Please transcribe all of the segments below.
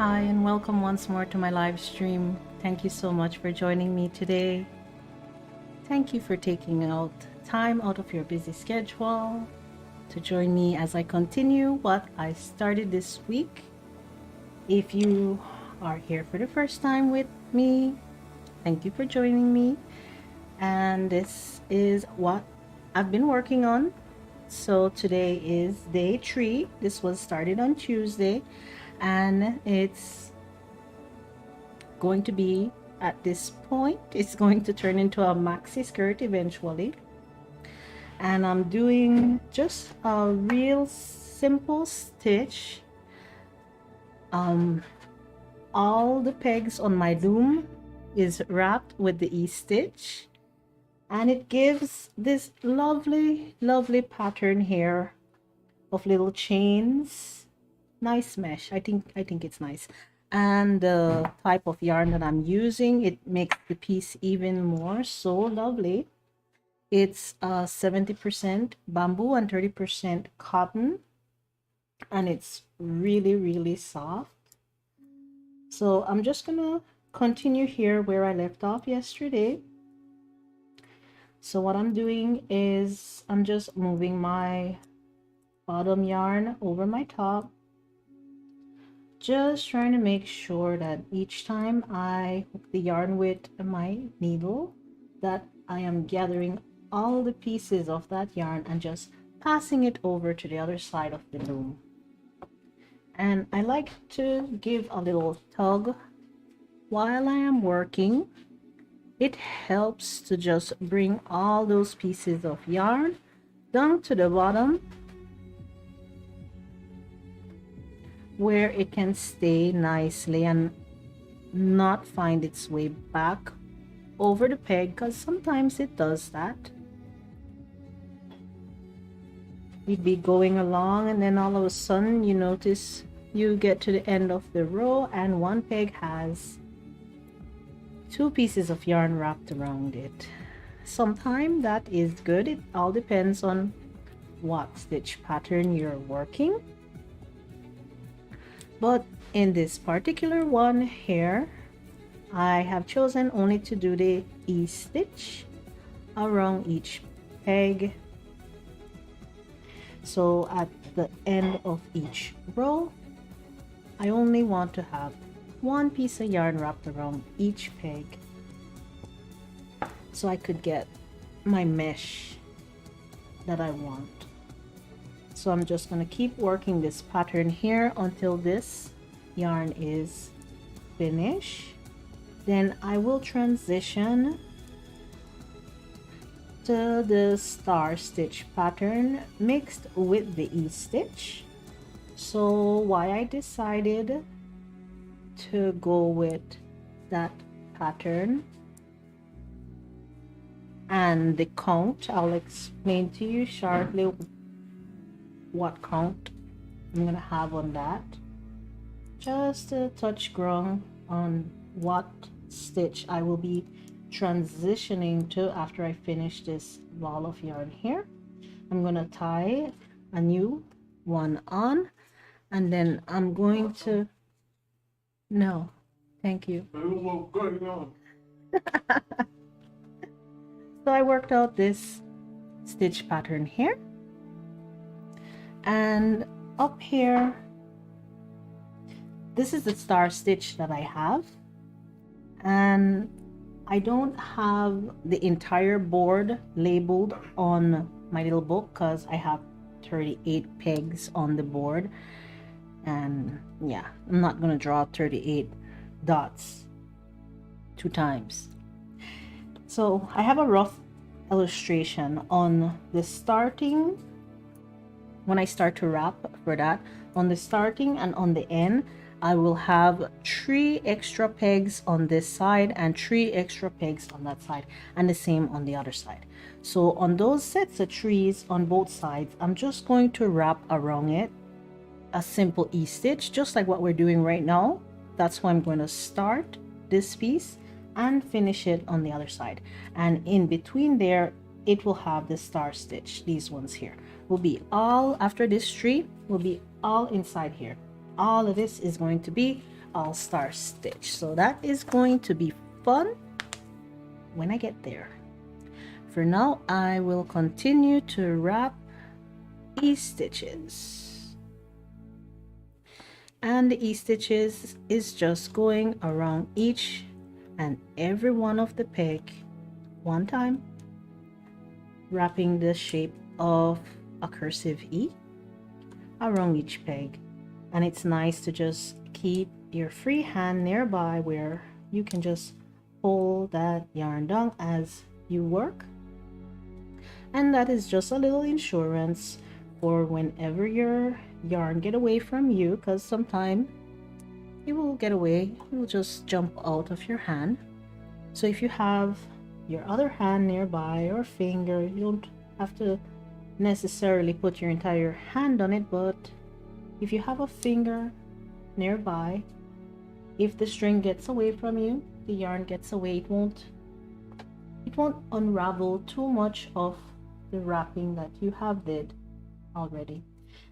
Hi, and welcome once more to my live stream. Thank you so much for joining me today. Thank you for taking out time out of your busy schedule to join me as I continue what I started this week. If you are here for the first time with me, thank you for joining me. And this is what I've been working on. So today is day 3. This was started on Tuesday, and it's going to be, at this point, it's going to turn into a maxi skirt eventually. And I'm doing just a real simple stitch. All the pegs on my loom is wrapped with the E-stitch, and it gives this lovely pattern here of little chains. Nice mesh. I think it's nice. And the type of yarn that I'm using, it makes the piece even more so lovely. It's 70% bamboo and 30% cotton, and it's really soft. So I'm just gonna continue here where I left off yesterday. So what I'm doing is I'm just moving my bottom yarn over my top, just trying to make sure that each time I hook the yarn with my needle, that I am gathering all the pieces of that yarn and just passing it over to the other side of the loom. And I like to give a little tug while I am working. It helps to just bring all those pieces of yarn down to the bottom where it can stay nicely and not find its way back over the peg, because sometimes it does that. You'd be going along and then all of a sudden you notice you get to the end of the row and one peg has 2 pieces of yarn wrapped around it. Sometimes that is good. It all depends on what stitch pattern you're working. But in this particular one here, I have chosen only to do the E-stitch around each peg. So at the end of each row, I only want to have 1 piece of yarn wrapped around each peg, so I could get my mesh that I want. So I'm just going to keep working this pattern here until this yarn is finished. Then I will transition to the star stitch pattern mixed with the E-stitch. So why I decided to go with that pattern and the count, I'll explain to you shortly what count I'm gonna have on that. Just a touch ground on what stitch I will be transitioning to after I finish this ball of yarn here. I'm gonna tie a new one on, and then I'm going to no, thank you. So I worked out this stitch pattern here, and up here, this is the star stitch that I have, and I don't have the entire board labeled on my little book because I have 38 pegs on the board, and yeah, I'm not gonna draw 38 dots 2 times. So I have a rough illustration on the starting, when I start to wrap for that, on the starting and on the end, I will have 3 extra pegs on this side and 3 extra pegs on that side, and the same on the other side. So on those sets of 3s on both sides, I'm just going to wrap around it a simple E-stitch, just like what we're doing right now. That's why I'm going to start this piece and finish it on the other side, and in between there it will have the star stitch. These ones here will be all, after this 3 will be all inside here. All of this is going to be all-star stitch. So that is going to be fun when I get there. For now, I will continue to wrap E-stitches. And the E-stitches is just going around each and every one of the peg one time, wrapping the shape of a cursive E around each peg. And it's nice to just keep your free hand nearby where you can just hold that yarn down as you work. And that is just a little insurance for whenever your yarn get away from you, because sometimes it will get away, it will just jump out of your hand. So if you have your other hand nearby or finger, you don't have to necessarily put your entire hand on it, but if you have a finger nearby, if the string gets away from you, the yarn gets away, it won't unravel too much of the wrapping that you have did already.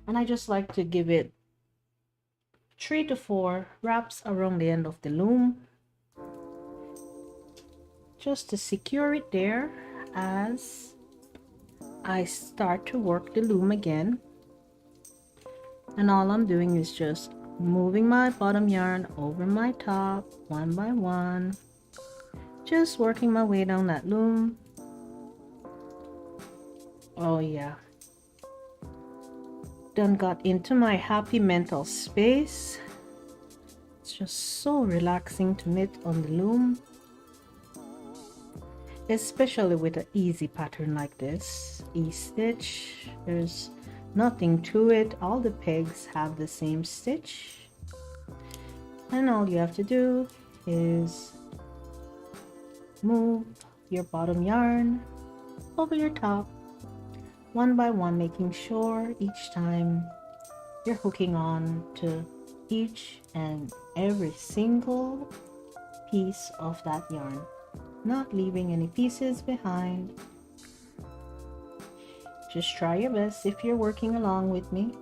And I just like to give it 3 to 4 wraps around the end of the loom, just to secure it there as I start to work the loom again. And all I'm doing is just moving my bottom yarn over my top one by one, just working my way down that loom. Oh yeah, done got into my happy mental space. It's just so relaxing to knit on the loom, especially with an easy pattern like this. E-stitch, there's nothing to it. All the pegs have the same stitch, and all you have to do is move your bottom yarn over your top one by one, making sure each time you're hooking on to each and every single piece of that yarn, not leaving any pieces behind. Just try your best if you're working along with me.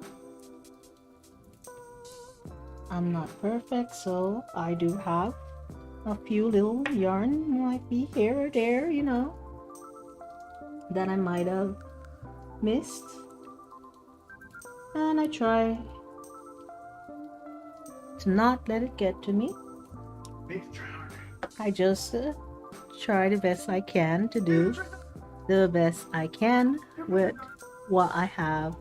I'm not perfect, so I do have a few little yarn might be here or there, you know, that I might have missed, and I try to not let it get to me. I just try the best I can to do the best I can with what I have.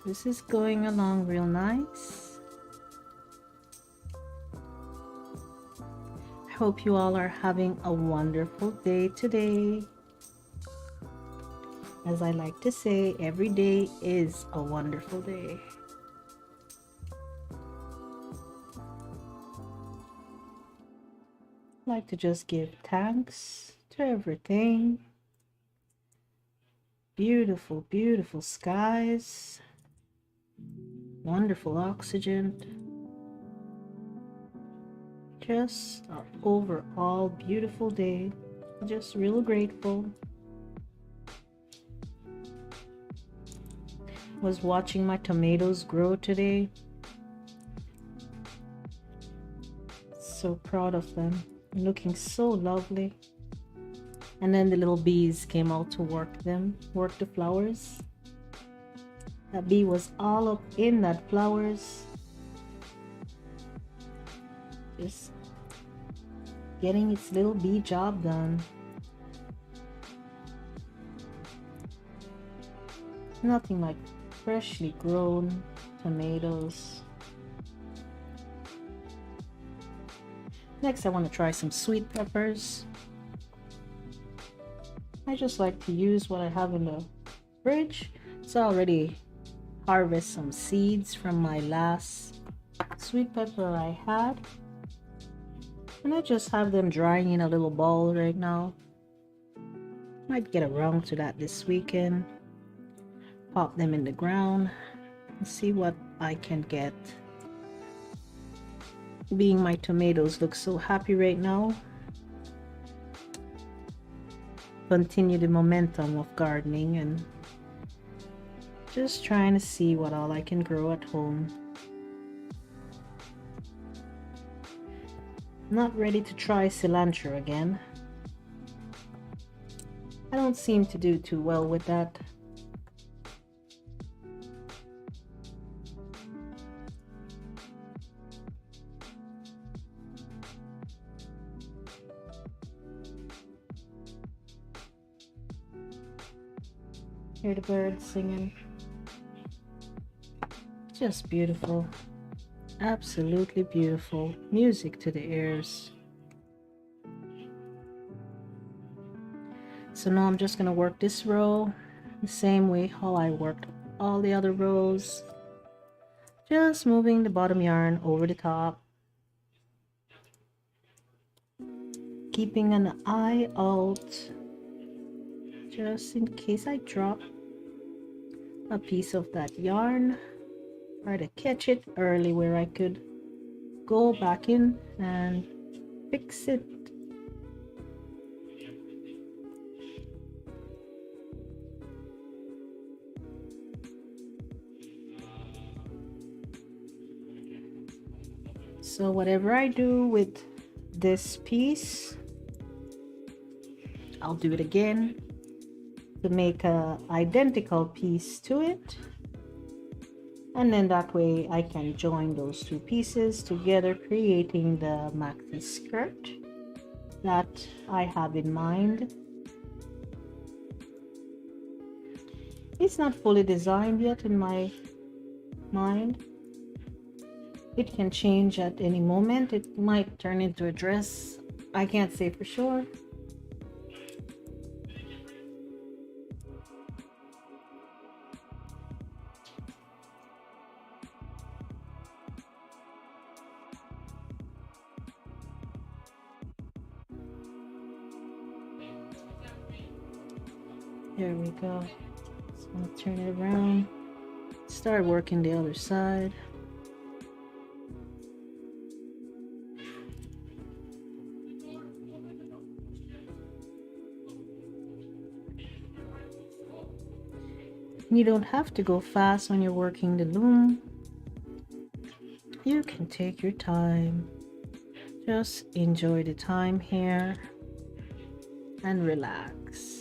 This is going along real nice. I hope you all are having a wonderful day today. As I like to say, every day is a wonderful day. I like to just give thanks to everything. Beautiful, beautiful skies. Wonderful oxygen. Just an overall beautiful day. Just real grateful. Was watching my tomatoes grow today. So proud of them. Looking so lovely. And then the little bees came out to work the flowers. That bee was all up in that flowers, just getting its little bee job done. Nothing like freshly grown tomatoes. Next, I want to try some sweet peppers. I just like to use what I have in the fridge. So I already harvest some seeds from my last sweet pepper I had, and I just have them drying in a little bowl right now. Might get around to that this weekend. Pop them in the ground and see what I can get. Being my tomatoes look so happy right now. continue the momentum of gardening and just trying to see what all I can grow at home. Not ready to try cilantro again. I don't seem to do too well with that. Hear the birds singing. Just beautiful. Absolutely beautiful. Music to the ears. So now I'm just going to work this row the same way how I worked all the other rows. Just moving the bottom yarn over the top. Keeping an eye out just in case I drop a piece of that yarn. Try to catch it early where I could go back in and fix it. So whatever I do with this piece, I'll do it again to make a identical piece to it, and then that way I can join those two pieces together, creating the maxi skirt that I have in mind. It's not fully designed yet in my mind. It can change at any moment. It might turn into a dress. I can't say for sure. There we go. Just want to turn it around. Start working the other side. You don't have to go fast when you're working the loom. You can take your time. Just enjoy the time here and relax.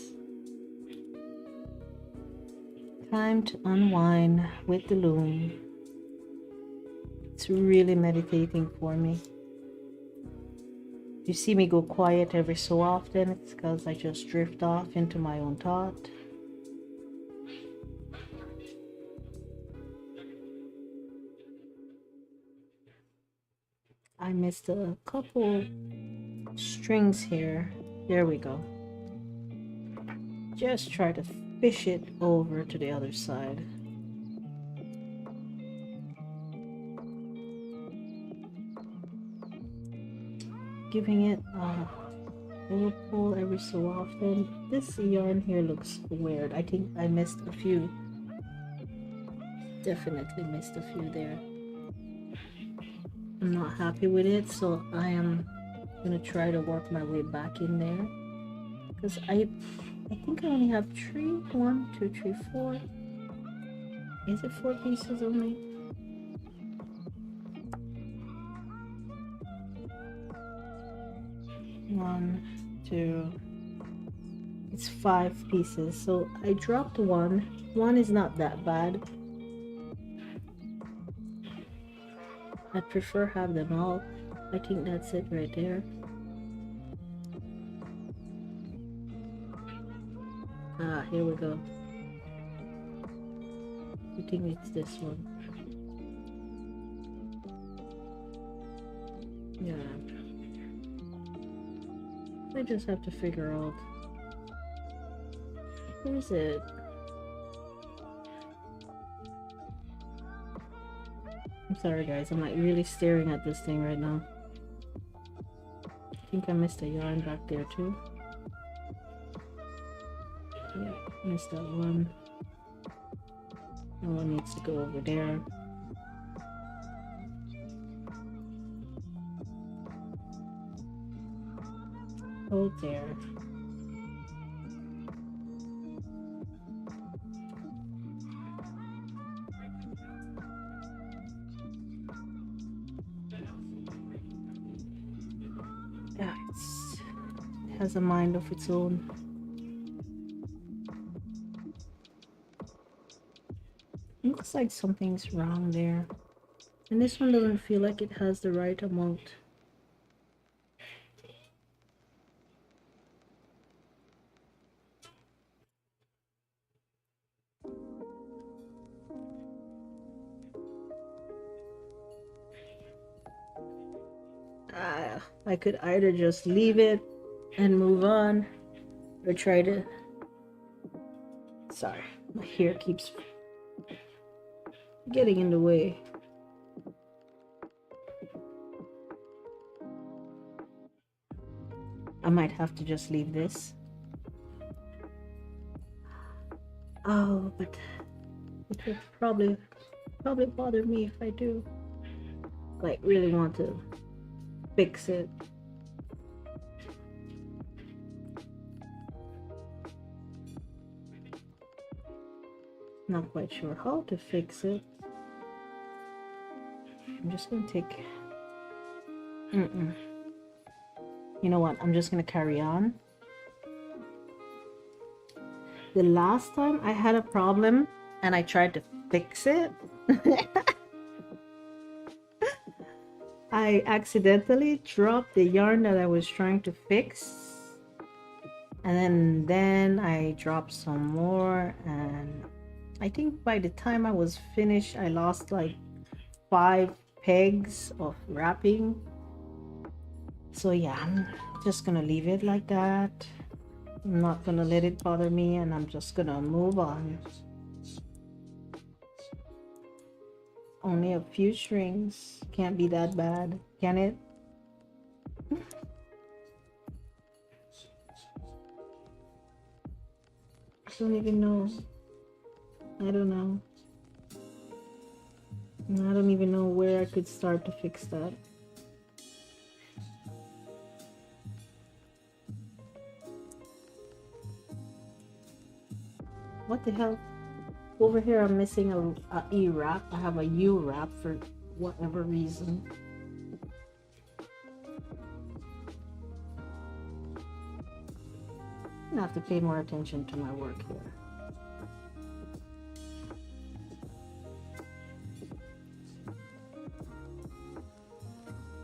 Time to unwind with the loom. It's really meditating for me. You see me go quiet every so often. It's because I just drift off into my own thought. I missed a couple strings here. There we go. Just try to fish it over to the other side. Giving it a little pull every so often. This yarn here looks weird. I think I missed a few. Definitely missed a few there. I'm not happy with it, so I am gonna try to work my way back in there, because I think I only have 3, 1, 2, 3, 4. Is it 4 pieces only? One, two. It's 5 pieces, so I dropped one. One is not that bad. I'd prefer have them all. I think that's it right there. Ah, here we go. I think it's this one. Yeah. I just have to figure out. Where is it? I'm sorry guys, I'm like really staring at this thing right now. I think I missed a yarn back there too. Yeah, missed that one. That one needs to go over there. Hold there. has a mind of its own. Looks like something's wrong there. And this one doesn't feel like it has the right amount. I could either just leave it and move on, or try to... Sorry, my hair keeps getting in the way. I might have to just leave this. Oh, but it would probably bother me if I do. Like, really want to fix it. Not quite sure how to fix it. I'm just gonna take... You know what? I'm just gonna carry on. The last time I had a problem and I tried to fix it, I accidentally dropped the yarn that I was trying to fix, and then I dropped some more, and I think by the time I was finished I lost like 5 pegs of wrapping. So yeah, I'm just gonna leave it like that. I'm not gonna let it bother me, and I'm just gonna move on. Only a few strings. Can't be that bad, can it? I don't even know. I don't know. I don't even know where I could start to fix that. What the hell? Over here I'm missing a E wrap. I have a U wrap for whatever reason. I'm gonna have to pay more attention to my work here.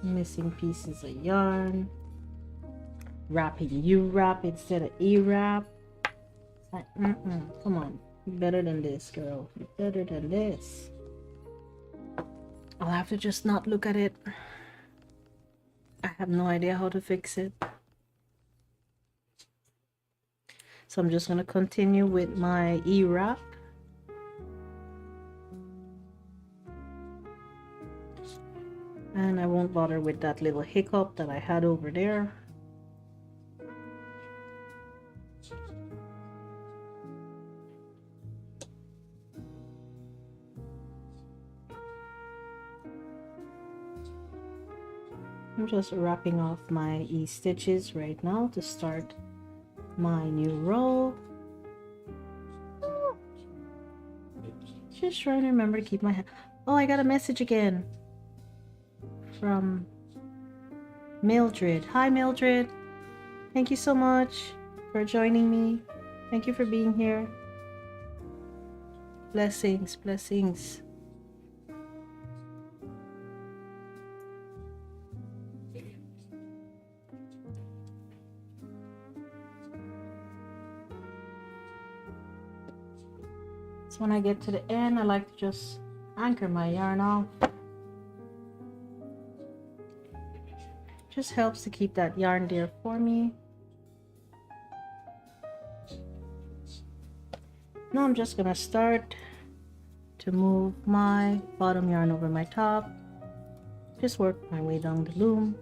Missing pieces of yarn. Wrapping U wrap instead of E wrap. Like, come on. You're better than this, girl. You're better than this. I'll have to just not look at it. I have no idea how to fix it. So I'm just going to continue with my E-wrap. And I won't bother with that little hiccup that I had over there. I'm just wrapping off my E-stitches right now to start my new row. Just trying to remember to keep my hand. Oh, I got a message again from Mildred. Hi, Mildred. Thank you so much for joining me. Thank you for being here. Blessings, blessings. So when I get to the end, I like to just anchor my yarn off. Just helps to keep that yarn there for me. Now I'm just gonna start to move my bottom yarn over my top. Just work my way down the loom.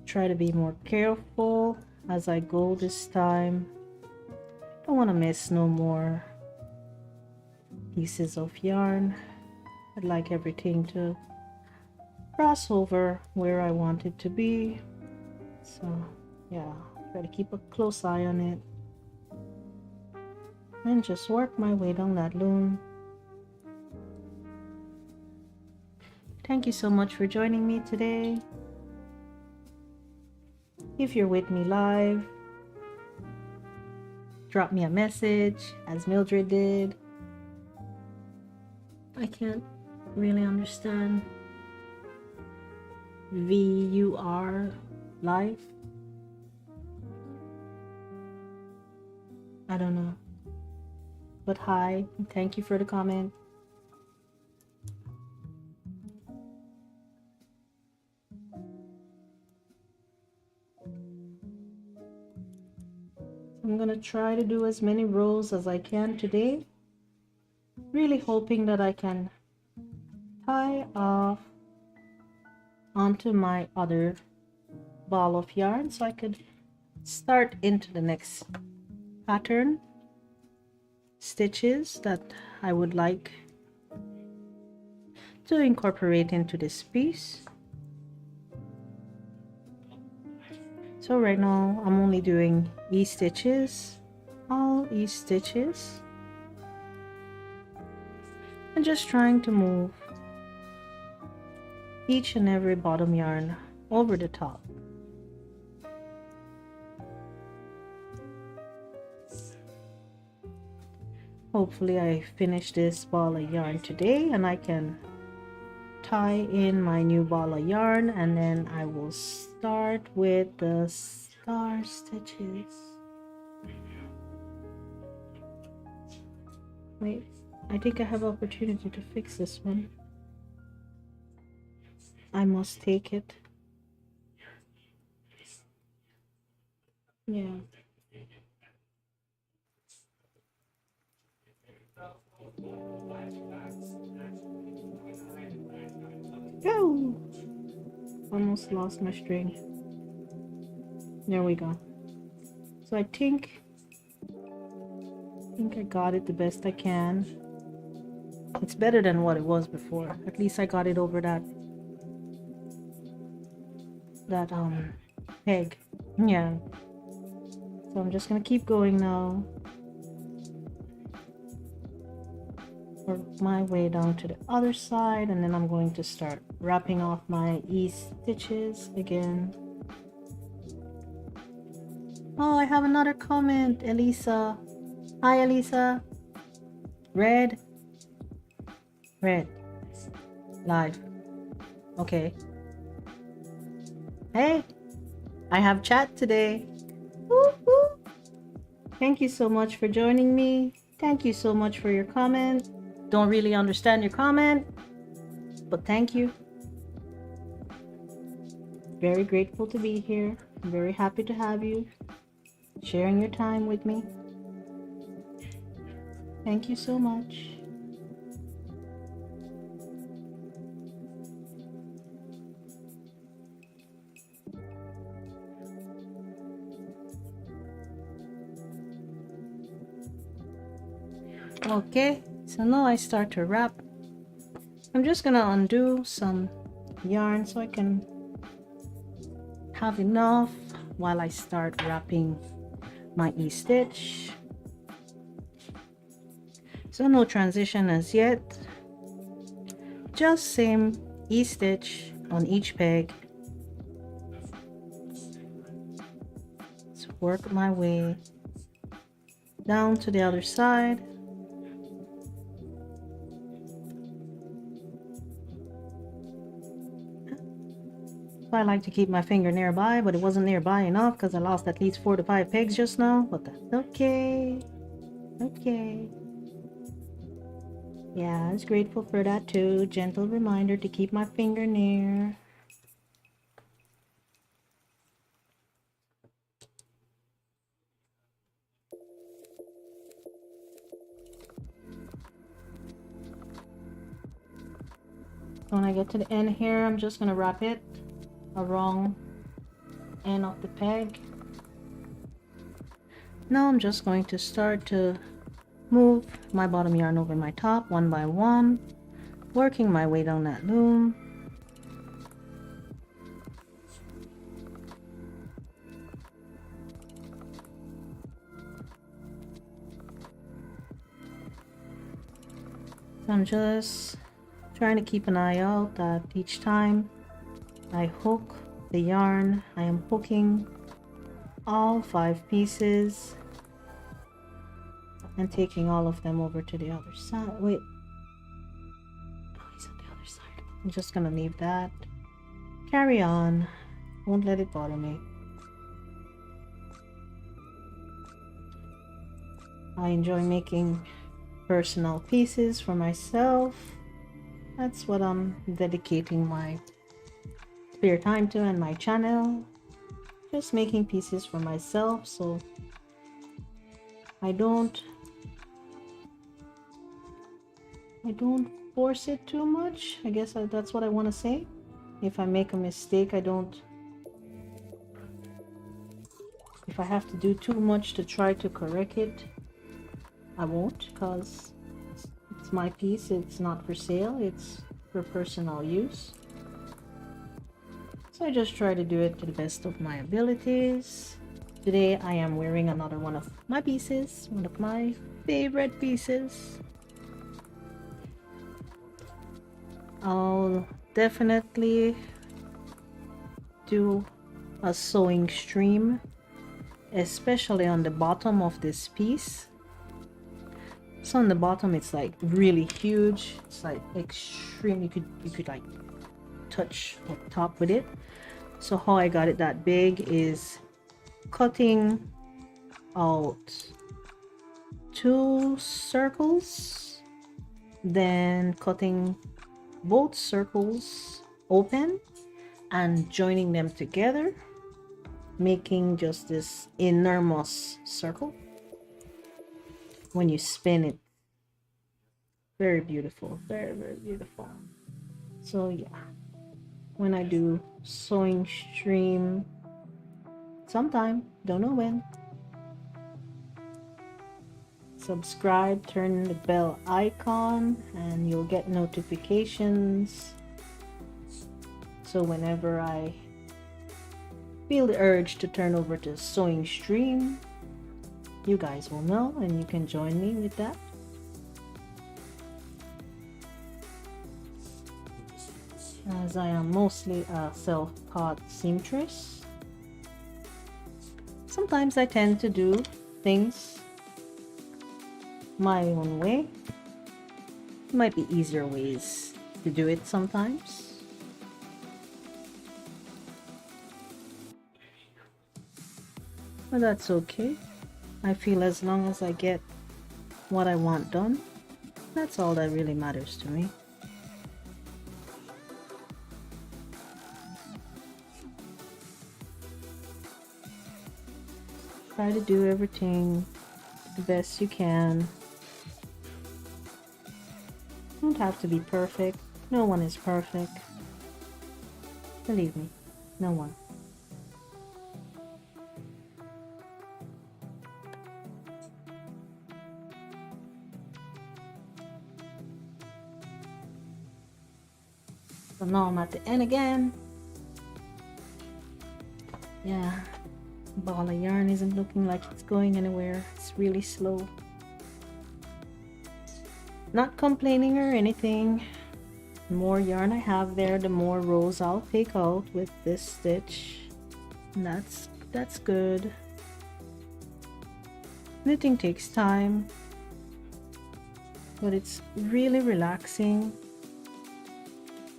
Try to be more careful as I go this time. Don't want to miss no more pieces of yarn. I'd like everything to cross over where I want it to be. So yeah, try to keep a close eye on it. And just work my way down that loom. Thank you so much for joining me today. If you're with me live, drop me a message as Mildred did. I can't really understand VUR live. I don't know. But hi, thank you for the comment. I'm gonna try to do as many rows as I can today. Really hoping that I can tie off onto my other ball of yarn so I could start into the next pattern stitches that I would like to incorporate into this piece. So right now I'm only doing E-stitches, all E-stitches, and just trying to move each and every bottom yarn over the top. Hopefully I finish this ball of yarn today and I can tie in my new ball of yarn, and then I will start with the star stitches. Wait, I think I have opportunity to fix this one. I must take it. Yeah. Go! Almost lost my string. There we go. So I think I got it the best I can. It's better than what it was before. At least I got it over that peg. Yeah. So I'm just gonna keep going now. Work my way down to the other side, and then I'm going to start wrapping off my E-stitches again. Oh, I have another comment, Elisa. Hi, Elisa. Red live. Okay. Hey, I have chat today. Woo woo. Thank you so much for joining me. Thank you so much for your comment. Don't really understand your comment, but thank you. Very grateful to be here. I'm very happy to have you sharing your time with me. Thank you so much. Okay, so now I start to wrap. I'm just gonna undo some yarn so I can have enough while I start wrapping my E-stitch. So no transition as yet, just same E-stitch on each peg. Let's work my way down to the other side. I like to keep my finger nearby, but it wasn't nearby enough because I lost at least 4 to 5 pegs just now, but that's okay. Okay. Yeah, I was grateful for that too. Gentle reminder to keep my finger near. When I get to the end here, I'm just gonna wrap it a wrong end of the peg. Now I'm just going to start to move my bottom yarn over my top one by one, working my way down that loom. I'm just Trying to keep an eye out that each time I hook the yarn, I am hooking all 5 pieces and taking all of them over to the other side. Wait. Oh, he's on the other side. I'm just gonna leave that. Carry on. Won't let it bother me. I enjoy making personal pieces for myself. That's what I'm dedicating my spare time to and my channel. Just making pieces for myself, so I don't force it too much. I guess that's what I want to say. If I make a mistake, if I have to do too much to try to correct it, I won't, because it's my piece. It's not for sale. It's for personal use. So I just try to do it to the best of my abilities. Today I am wearing another one of my pieces, one of my favorite pieces. I'll definitely do a sewing stream, especially on the bottom of this piece. So on the bottom it's like really huge. It's like extreme. You could like touch the top with it. So how I got it that big is cutting out 2 circles, then cutting both circles open and joining them together, making just this enormous circle. When you spin it, very beautiful, very, very beautiful. So yeah, when I do sewing stream sometime, don't know when, subscribe, turn the bell icon, and you'll get notifications. So whenever I feel the urge to turn over to sewing stream, you guys will know and you can join me with that. As I am mostly a self-taught seamstress, sometimes I tend to do things my own way. It might be easier ways to do it sometimes. But that's okay. I feel as long as I get what I want done, that's all that really matters to me. Try to do everything the best you can. Don't have to be perfect. No one is perfect. Believe me, no one. So now I'm at the end again. Yeah, ball of yarn isn't looking like it's going anywhere. It's really slow. Not complaining or anything. The more yarn I have there, the more rows I'll take out with this stitch. And that's good. Knitting takes time, but it's really relaxing.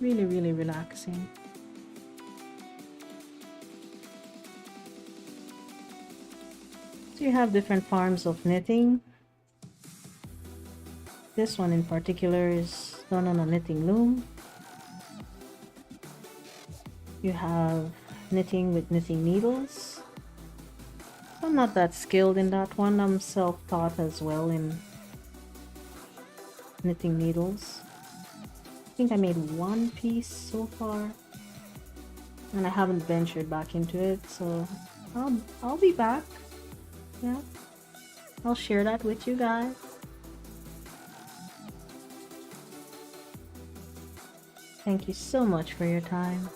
Really, really relaxing. So you have different forms of knitting. This one in particular is done on a knitting loom. You have knitting with knitting needles. I'm not that skilled in that one. I'm self-taught as well in knitting needles. I think I made 1 piece so far, and I haven't ventured back into it, so I'll be back. Yeah, I'll share that with you guys. Thank you so much for your time.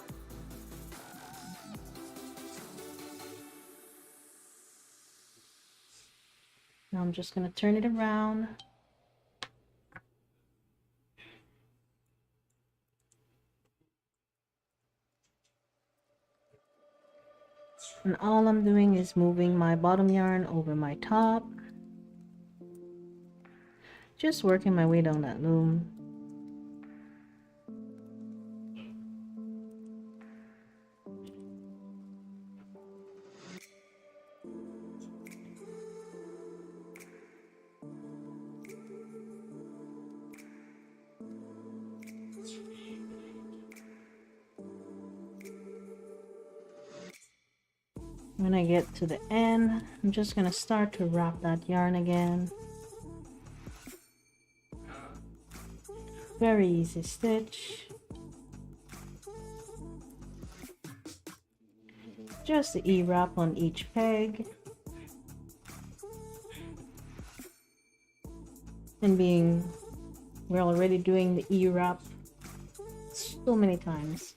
Now I'm just gonna turn it around. And all I'm doing is moving my bottom yarn over my top, just working my way down that loom. When I get to the end, I'm just gonna start to wrap that yarn again. Very easy stitch. Just the E-wrap on each peg. And we're already doing the E-wrap so many times.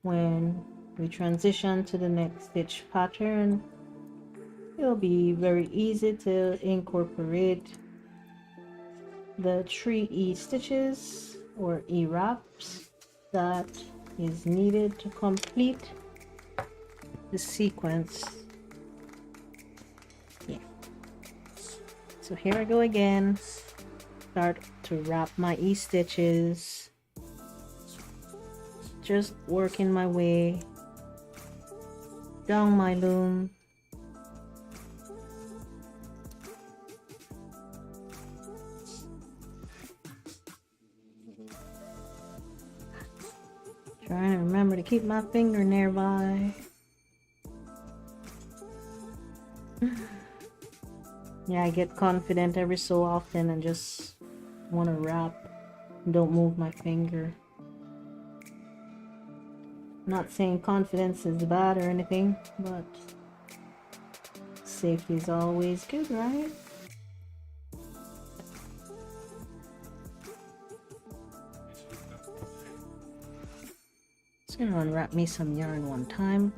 When we transition to the next stitch pattern, it'll be very easy to incorporate the 3 E stitches or E-wraps that is needed to complete the sequence. Yeah. So here I go again. Start to wrap my E stitches. Just working my way down my loom. Trying to remember to keep my finger nearby. Yeah, I get confident every so often and just want to wrap. Don't move my finger. Not saying confidence is bad or anything, but safety is always good, right? Just gonna unwrap me some yarn one time.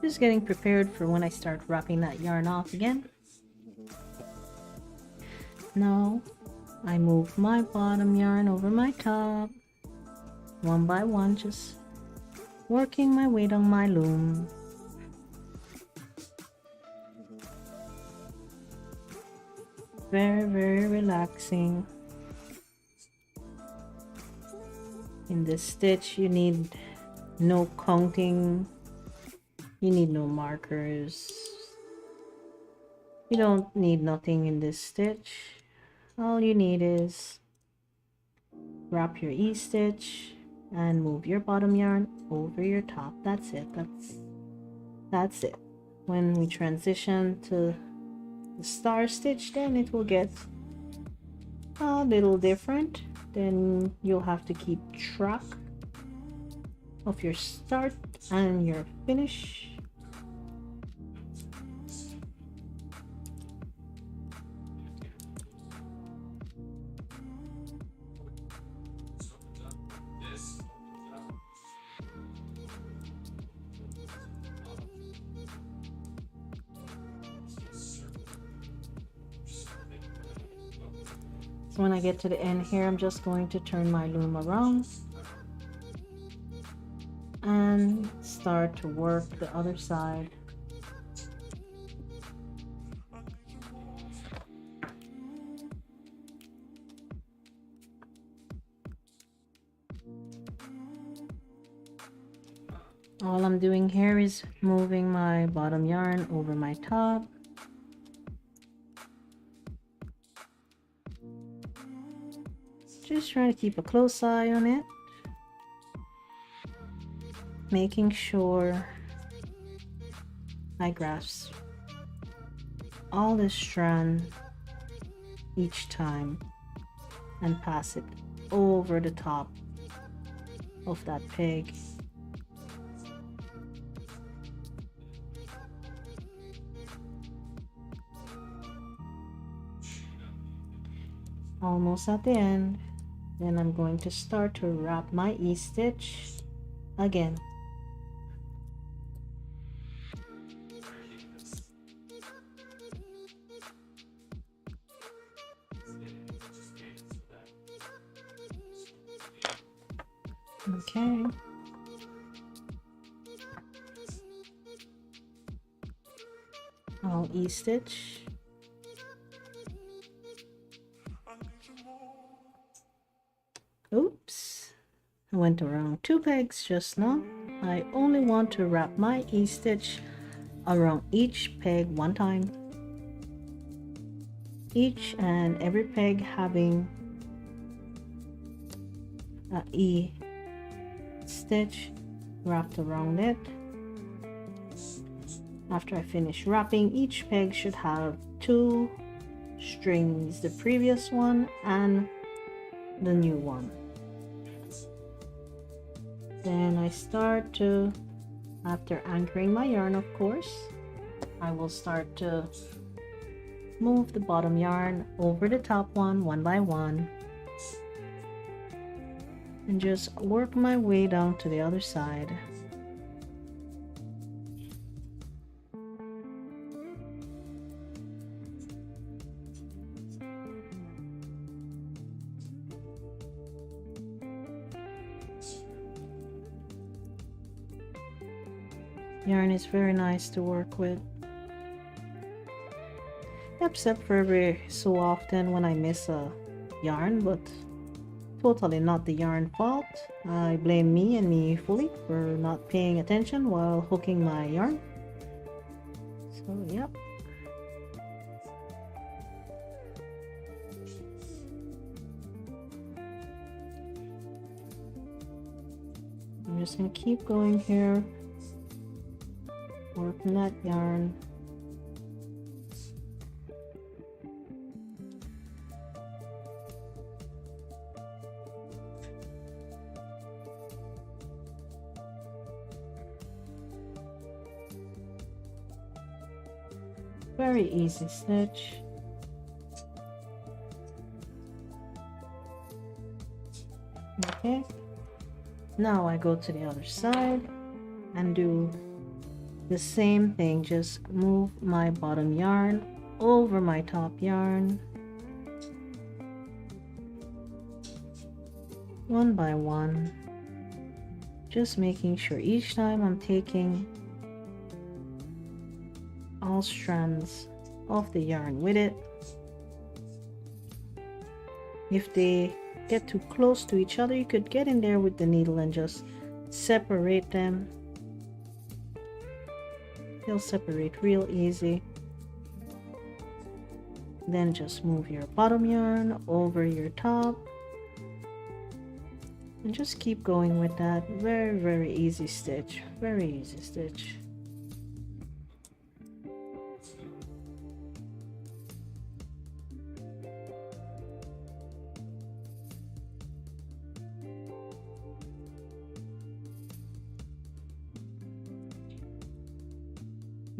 Just getting prepared for when I start wrapping that yarn off again. Now I move my bottom yarn over my top, one by one, just working my way down my loom. Very, very relaxing. In this stitch, you need no counting. You need no markers. You don't need nothing in this stitch. All you need is wrap your E stitch and move your bottom yarn over your top. That's it. That's it. When we transition to the star stitch, then it will get a little different. Then you'll have to keep track of your start and your finish. So when I get to the end here, I'm just going to turn my loom around and start to work the other side. All I'm doing here is moving my bottom yarn over my top. Just trying to keep a close eye on it. Making sure I grasp all the strand each time and pass it over the top of that peg. Almost at the end. Then I'm going to start to wrap my E stitch again. Okay. E-stitch. Oops, I went around 2 pegs just now. I only want to wrap my E-stitch around each peg 1 time. Each and every peg having a E-stitch wrapped around it. After I finish wrapping, each peg should have 2 strings, the previous one and the new one. Then I start to, after anchoring my yarn, of course, I will start to move the bottom yarn over the top one by one, and just work my way down to the other side. Yarn is very nice to work with, except for every so often when I miss a yarn, but totally not the yarn fault. I blame me and me fully for not paying attention while hooking my yarn. So yep. I'm just gonna keep going here, working that yarn. Very easy stitch. Okay, now I go to the other side and do the same thing. Just move my bottom yarn over my top yarn, one by one, just making sure each time I'm taking all strands of the yarn with it. If they get too close to each other, you could get in there with the needle and just separate them. They'll separate real easy. Then just move your bottom yarn over your top and just keep going with that. Very easy stitch, very easy stitch.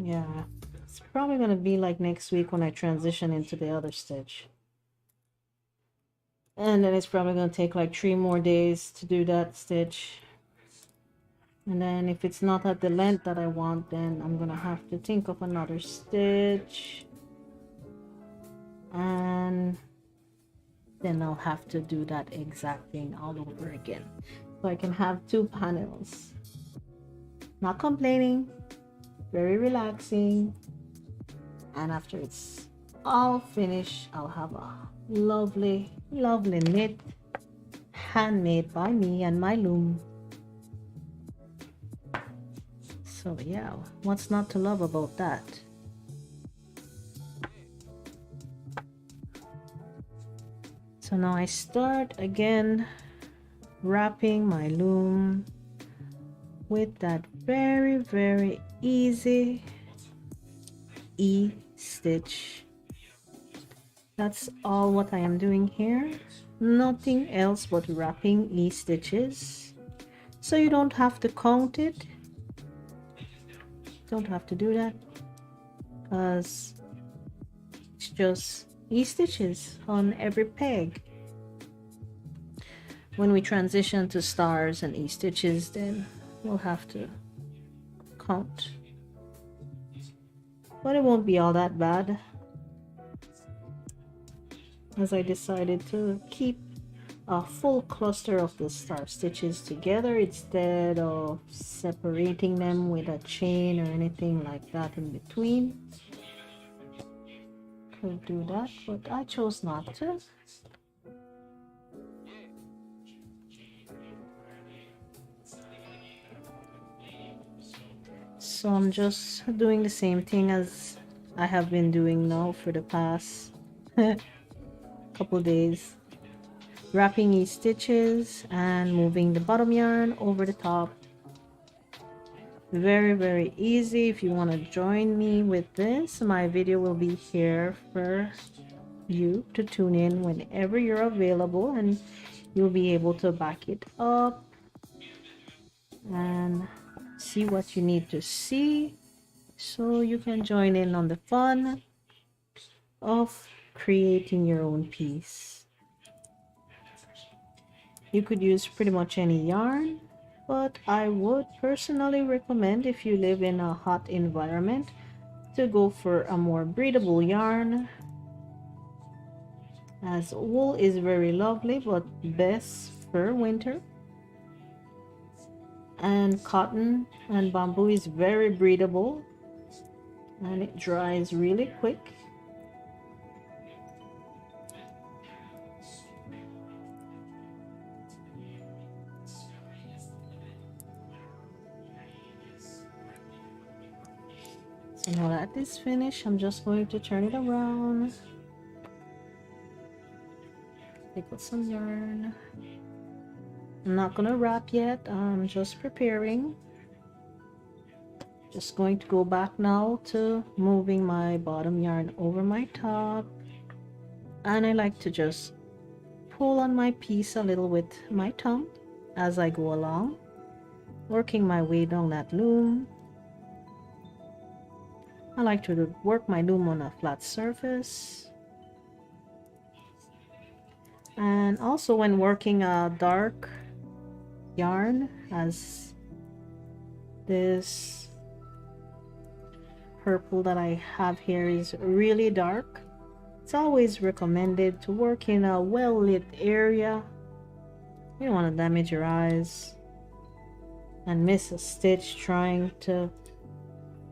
Yeah, it's probably gonna be like next week when I transition into the other stitch. And then it's probably gonna take like 3 more days to do that stitch. And then if it's not at the length that I want, then I'm gonna have to think of another stitch. And then I'll have to do that exact thing all over again. So I can have 2 panels. Not complaining. Very relaxing, and after it's all finished, I'll have a lovely knit, handmade by me and my loom. So yeah, what's not to love about that? So now I start again wrapping my loom with that very easy E-stitch. That's all what I am doing here. Nothing else but wrapping E-stitches. So you don't have to count it. Don't have to do that, because it's just E-stitches on every peg. When we transition to stars and E-stitches, then we'll have to count, but it won't be all that bad, as I decided to keep a full cluster of the star stitches together instead of separating them with a chain or anything like that in between. could do that, but I chose not to. So I'm just doing the same thing as I have been doing now for the past couple days. Wrapping each stitches and moving the bottom yarn over the top. Very easy. If you want to join me with this, my video will be here for you to tune in whenever you're available, and you'll be able to back it up and see what you need to see so you can join in on the fun of creating your own piece. You could use pretty much any yarn, but I would personally recommend, if you live in a hot environment, to go for a more breathable yarn, as wool is very lovely but best for winter, and cotton and bamboo is very breathable and it dries really quick. So now that is finished, I'm just going to turn it around, pick up some yarn. I'm not gonna wrap yet, I'm just preparing. Just going to go back now to moving my bottom yarn over my top, and I like to just pull on my piece a little with my tongue as I go along, working my way down that loom. I like to work my loom on a flat surface. And also when working a dark yarn, as this purple that I have here is really dark, it's always recommended to work in a well-lit area. You don't want to damage your eyes and miss a stitch trying to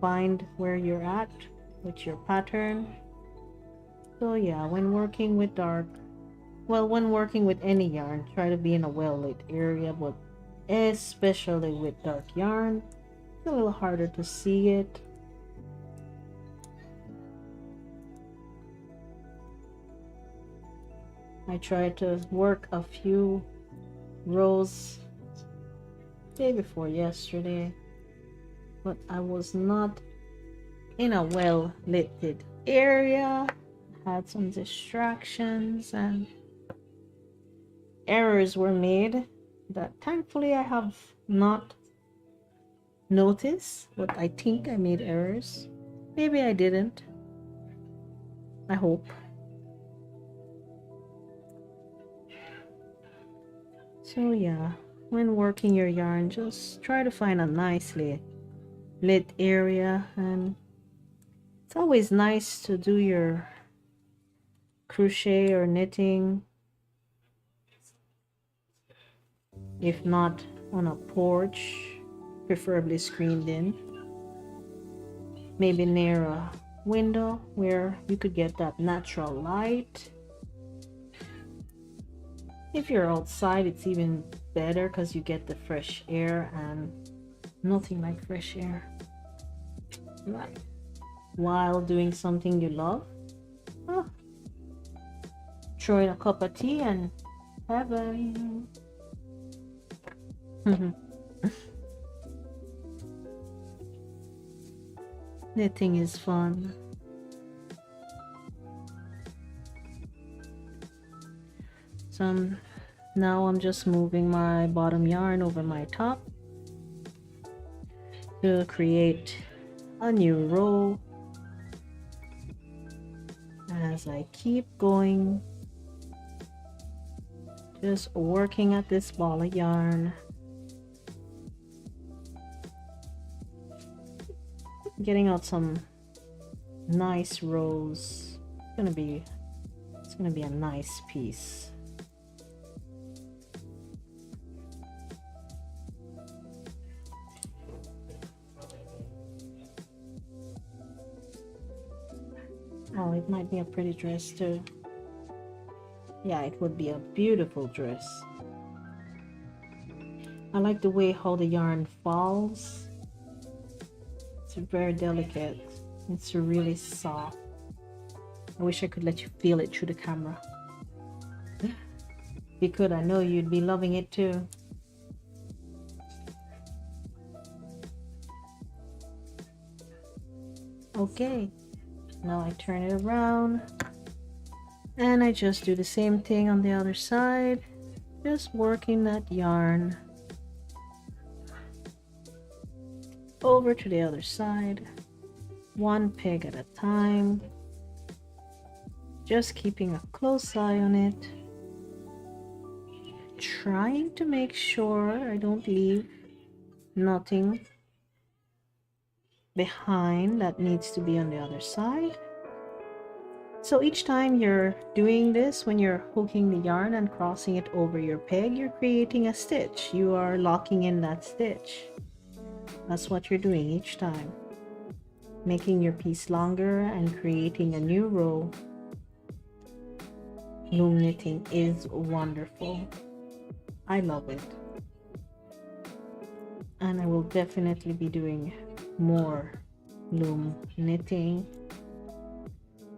find where you're at with your pattern. So yeah, when working with dark, well, when working with any yarn, try to be in a well-lit area, but especially with dark yarn, it's a little harder to see it. I tried to work a few rows day before yesterday, but I was not in a well-lit area. Had some distractions and errors were made that thankfully I have not noticed, but I think I made errors. Maybe I didn't. I hope. So yeah, when working your yarn, just try to find a nicely lit area, and it's always nice to do your crochet or knitting, if not on a porch, preferably screened in, maybe near a window where you could get that natural light. If you're outside, it's even better because you get the fresh air, and nothing like fresh air right while doing something you love. Oh, throw in a cup of tea and heaven. Knitting is fun. So now I'm just moving my bottom yarn over my top to create a new row. As I keep going, just working at this ball of yarn, getting out some nice rows. It's gonna be a nice piece. Oh, it might be a pretty dress too. Yeah, it would be a beautiful dress. I like the way how the yarn falls. It's very delicate. It's really soft. I wish I could let you feel it through the camera. If you could, I know you'd be loving it too. Okay, now I turn it around and I just do the same thing on the other side, just working that yarn over to the other side, one peg at a time, just keeping a close eye on it, trying to make sure I don't leave nothing behind that needs to be on the other side. So each time you're doing this, when you're hooking the yarn and crossing it over your peg, you're creating a stitch. You are locking in that stitch. That's what you're doing each time, making your piece longer and creating a new row. Loom knitting is wonderful. I love it, and I will definitely be doing more loom knitting.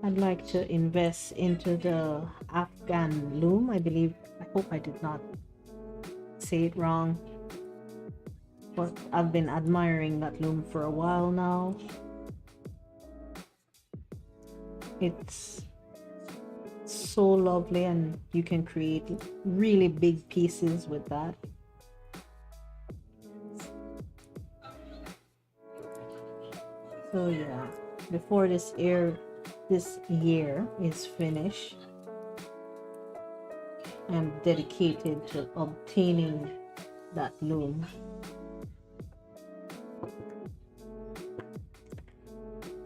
I'd like to invest into the Afghan loom. I hope I did not say it wrong, but I've been admiring that loom for a while now. It's so lovely, and you can create really big pieces with that. So yeah, before this year is finished, I'm dedicated to obtaining that loom.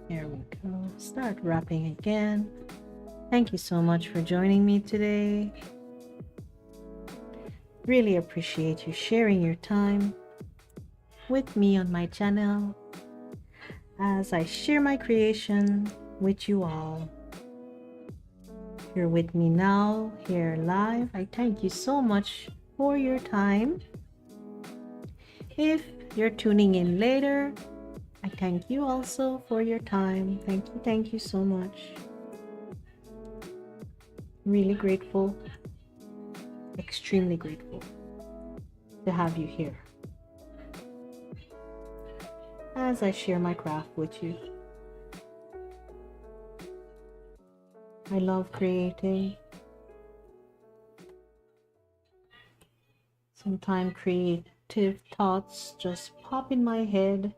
Here we go. Start wrapping again. Thank you so much for joining me today. Really appreciate you sharing your time with me on my channel as I share my creation with you all. If you're with me now here live, I thank you so much for your time. If you're tuning in later, I thank you also for your time. Thank you so much. Really grateful, extremely grateful to have you here as I share my craft with you. I love creating. Sometimes creative thoughts just pop in my head.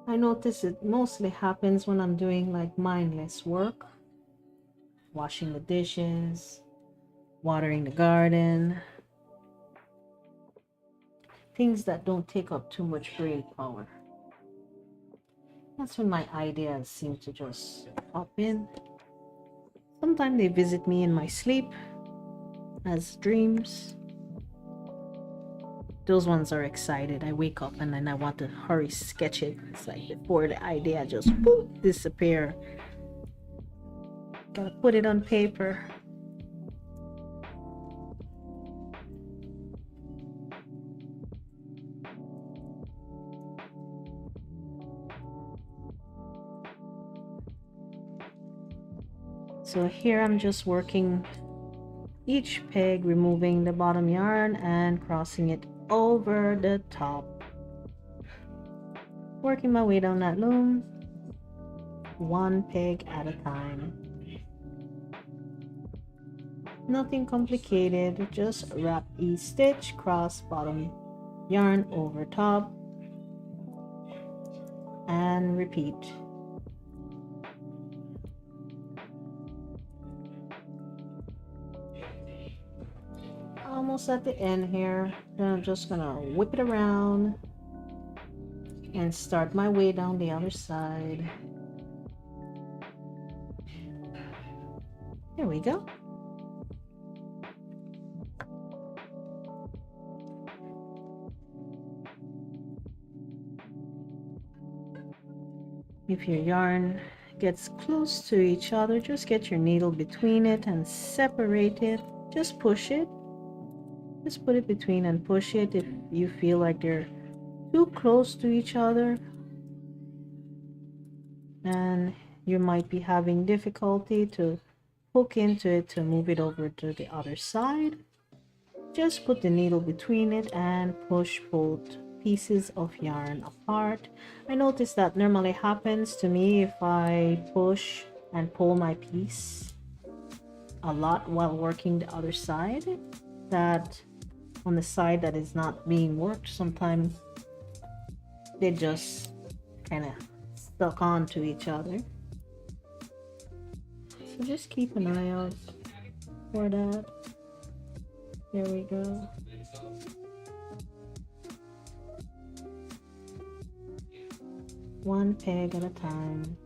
I notice it mostly happens when I'm doing like mindless work, washing the dishes, watering the garden, things that don't take up too much brain power. That's when my ideas seem to just pop in. Sometimes they visit me in my sleep as dreams. Those ones are excited. I wake up and then I want to hurry sketch it. It's like before the idea just poof, disappear. Gotta put it on paper. So here I'm just working each peg, removing the bottom yarn and crossing it over the top. Working my way down that loom, one peg at a time. Nothing complicated, just wrap each stitch, cross bottom yarn over top, and repeat. Almost at the end here, then I'm just gonna whip it around and start my way down the other side. There we go. If your yarn gets close to each other, just get your needle between it and separate it. Just push it. Just put it between and push it if you feel like they're too close to each other and you might be having difficulty to hook into it to move it over to the other side. Just put the needle between it and push both pieces of yarn apart. I notice that normally happens to me if I push and pull my piece a lot while working the other side, that on the side that is not being worked, sometimes they just kind of stuck onto each other. So just keep an eye out for that. There we go. One peg at a time.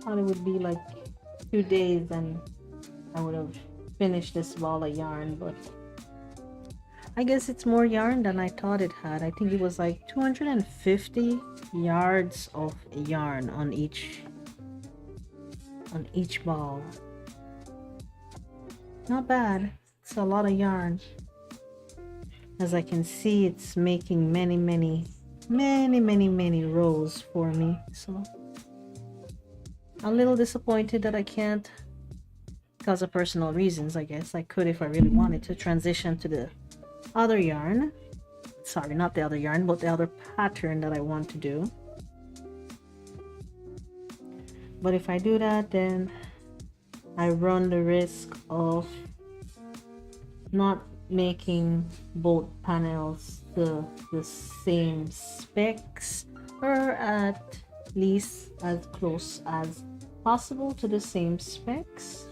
Thought it would be like 2 days and I would have finished this ball of yarn, but I guess it's more yarn than I thought it had. I think it was like 250 yards of yarn on each ball. Not bad. It's a lot of yarn. As I can see, it's making many rows for me. So a little disappointed that I can't, because of personal reasons. I guess I could, if I really wanted to, transition to the other yarn. Sorry, not the other yarn, but the other pattern that I want to do. But if I do that, then I run the risk of not making both panels the same specs, or at least as close as possible to the same specs.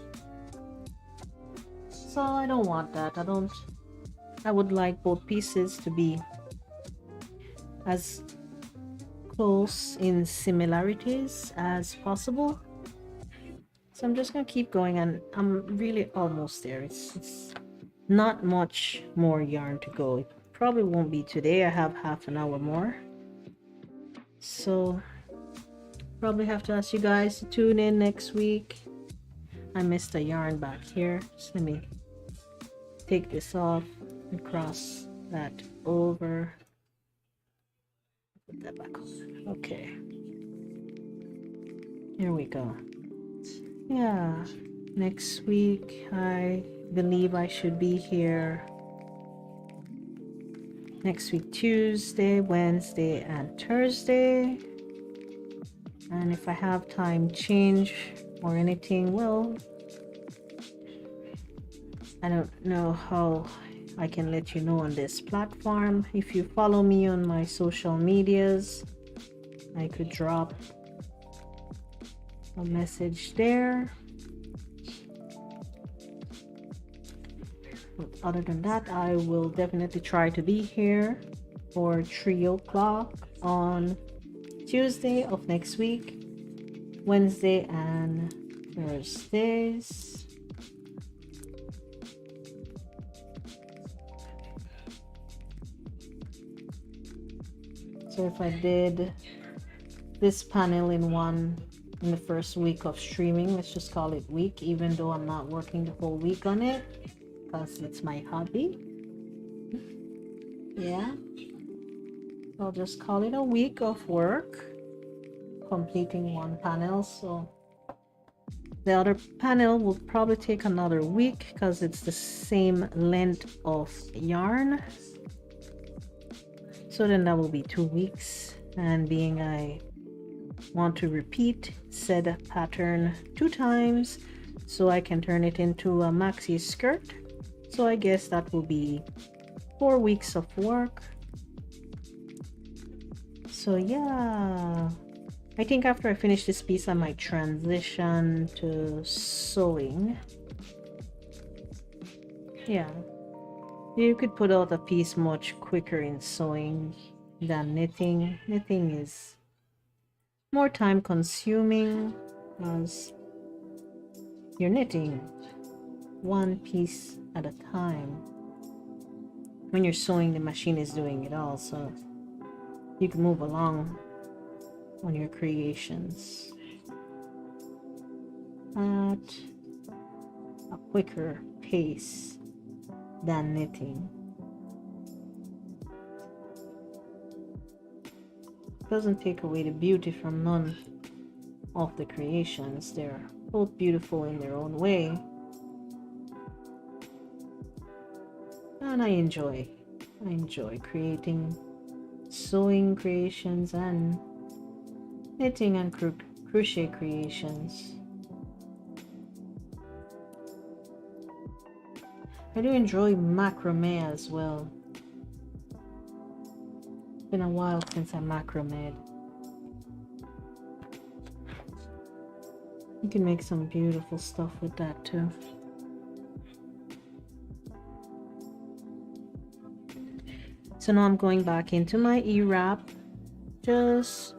So I don't want that. I would like both pieces to be as close in similarities as possible. So I'm just gonna keep going, and I'm really almost there. It's not much more yarn to go. It probably won't be today. I have half an hour more, so probably have to ask you guys to tune in next week. I missed a yarn back here. Just let me take this off and cross that over. Put that back on. Okay, here we go. Yeah, next week I believe I should be here next week, Tuesday, Wednesday, and Thursday. And if I have time change or anything, well, I don't know how I can let you know on this platform. If you follow me on my social medias, I could drop a message there. But other than that, I will definitely try to be here for 3 o'clock on Tuesday of next week, Wednesday and Thursdays. So if I did this panel in the first week of streaming, let's just call it week, even though I'm not working the whole week on it, because it's my hobby. Yeah, I'll just call it a week of work completing one panel. So the other panel will probably take another week because it's the same length of yarn. So then that will be 2 weeks, and being I want to repeat said pattern 2 times so I can turn it into a maxi skirt, so I guess that will be 4 weeks of work. So yeah, I think after I finish this piece I might transition to sewing. Yeah, you could put out a piece much quicker in sewing than knitting. Knitting is more time consuming as you're knitting one piece at a time. When you're sewing, the machine is doing it all, so you can move along on your creations at a quicker pace than knitting. Doesn't take away the beauty from none of the creations. They're both beautiful in their own way, and I enjoy creating sewing creations and knitting and crochet creations. I do enjoy macrame as well. It's been a while since I macrameed. You can make some beautiful stuff with that too. So now I'm going back into my E-wrap, just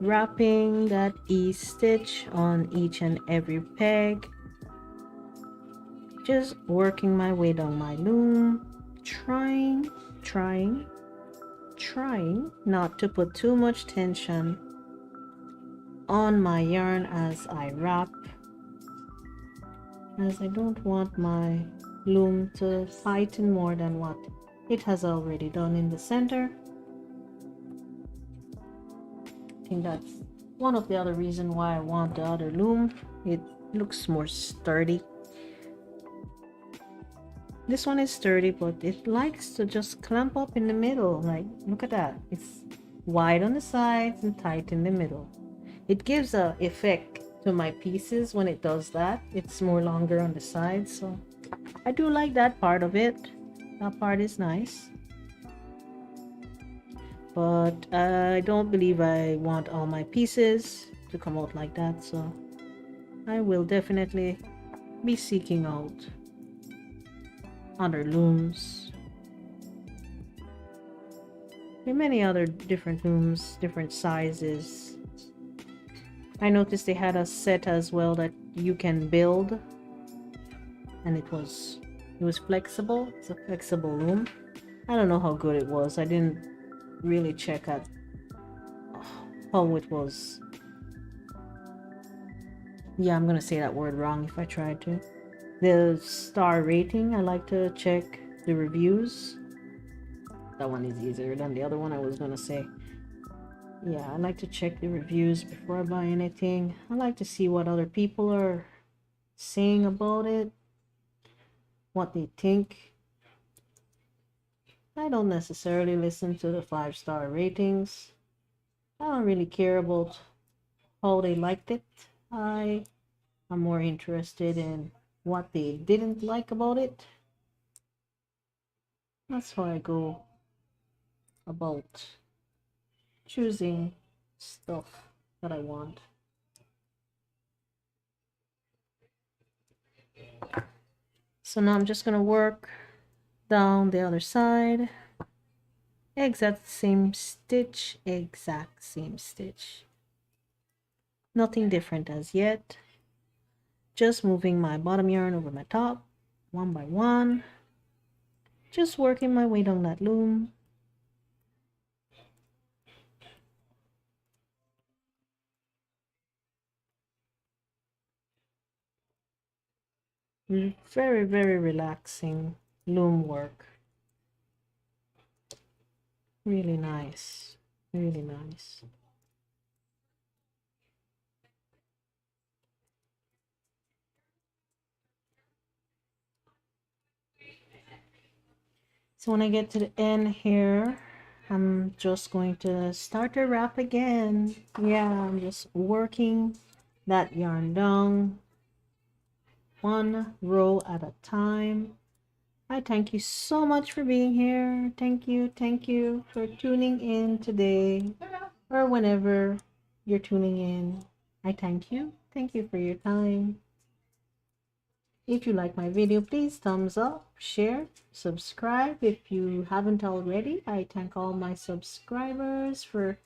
wrapping that E-stitch on each and every peg, just working my way down my loom, trying not to put too much tension on my yarn as I wrap, as I don't want my loom to tighten more than what it has already done in the center. I think that's one of the other reasons why I want the other loom. It looks more sturdy. This one is sturdy, but it likes to just clamp up in the middle. Like, look at that. It's wide on the sides and tight in the middle. It gives a effect to my pieces when it does that. It's more longer on the sides, so I do like that part of it. That part is nice. But I don't believe I want all my pieces to come out like that, so I will definitely be seeking out other looms. There are many other different looms, different sizes. I noticed they had a set as well that you can build, and it was flexible. It's a flexible loom. I don't know how good it was. I didn't really check out how it was. Yeah, I'm gonna say that word wrong if I try to. The star rating, I like to check the reviews. That one is easier than the other one I was gonna say. Yeah, I like to check the reviews before I buy anything. I like to see what other people are saying about it, what they think. I don't necessarily listen to the 5-star ratings. I don't really care about how they liked it. I am more interested in what they didn't like about it. That's how I go about choosing stuff that I want. So now I'm just gonna work down the other side. Exact same stitch, nothing different as yet. Just moving my bottom yarn over my top one by one, just working my way down that loom. Very, very relaxing loom work. Really nice, really nice. So when I get to the end here, I'm just going to start the wrap again. Yeah, I'm just working that yarn down one row at a time. I thank you so much for being here. Thank you for tuning in today or whenever you're tuning in. I thank you for your time. If you like my video, please thumbs up, share, subscribe if you haven't already. I thank all my subscribers for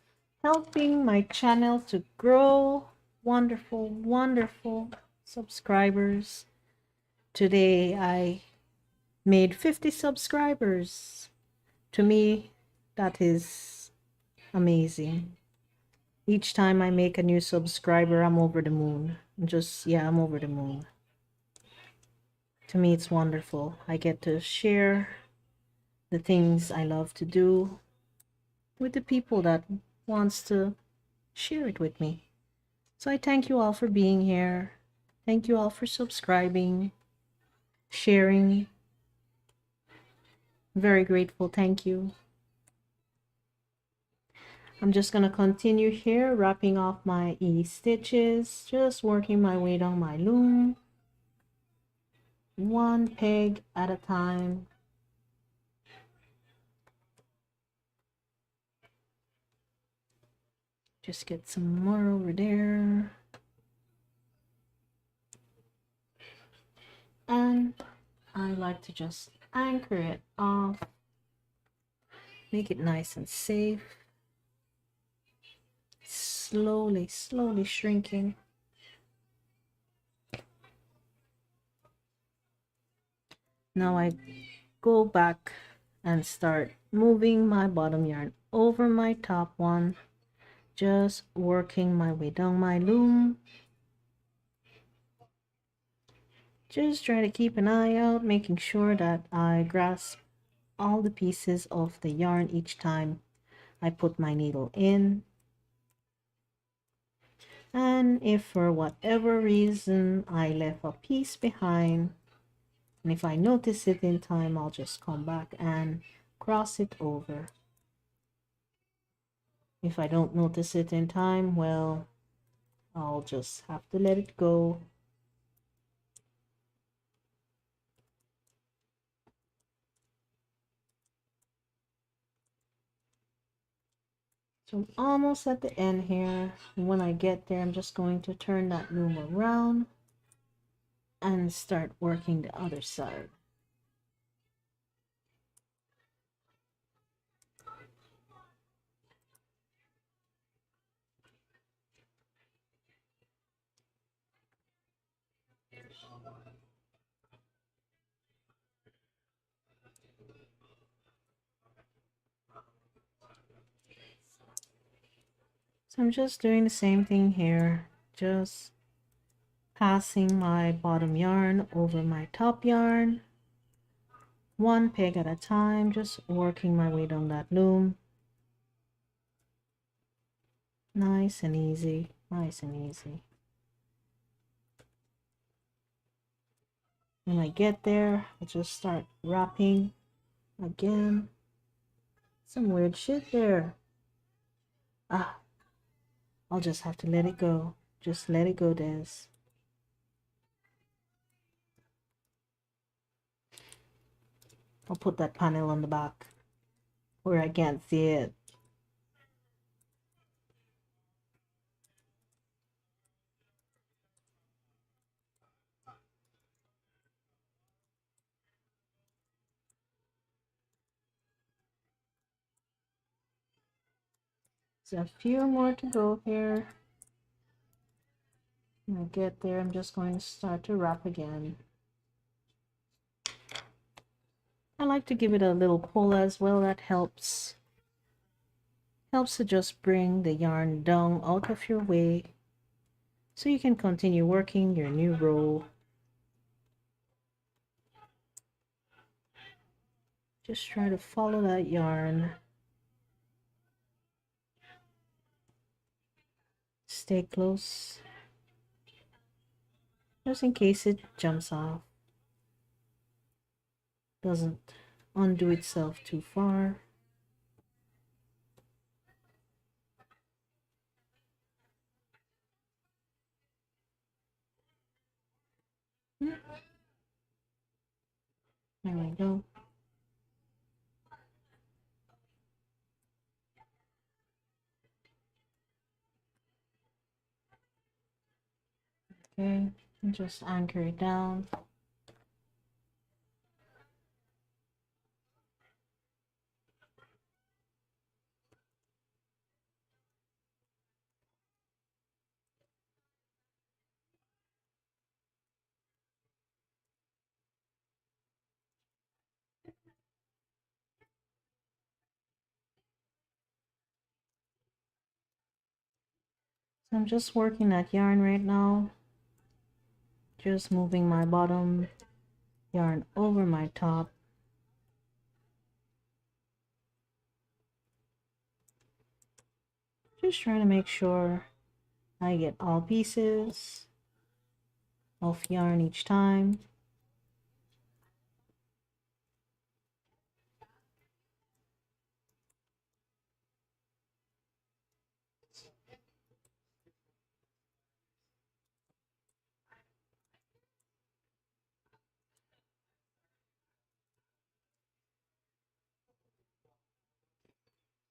helping my channel to grow. Wonderful subscribers. Today I made 50 subscribers. To me, that is amazing. Each time I make a new subscriber, I'm over the moon. I'm over the moon. To me, it's wonderful. I get to share the things I love to do with the people that wants to share it with me. So I thank you all for being here. Thank you all for subscribing, sharing. Very grateful. Thank you. I'm just going to continue here, wrapping off my stitches, just working my way down my loom, one peg at a time. Just get some more over there. And I like to just anchor it off, make it nice and safe. Slowly, slowly shrinking. Now I go back and start moving my bottom yarn over my top one, just working my way down my loom. Just try to keep an eye out, making sure that I grasp all the pieces of the yarn each time I put my needle in. And if for whatever reason I left a piece behind, and if I notice it in time, I'll just come back and cross it over. If I don't notice it in time, well, I'll just have to let it go. So I'm almost at the end here. And when I get there, I'm just going to turn that loom around and start working the other side. So I'm just doing the same thing here, just passing my bottom yarn over my top yarn, one peg at a time, just working my way down that loom. Nice and easy, nice and easy. When I get there, I just start wrapping again. Some weird shit there. Ah, I'll just have to let it go. Just let it go, Des. I'll put that panel on the back where I can't see it. There's a few more to go here. When I get there, I'm just going to start to wrap again. I like to give it a little pull as well. That helps to just bring the yarn down out of your way so you can continue working your new row. Just try to follow that yarn. Stay close, just in case it jumps off. Doesn't undo itself too far. There we go. Okay, and just anchor it down. So I'm just working that yarn right now. Just moving my bottom yarn over my top. Just trying to make sure I get all pieces of yarn each time.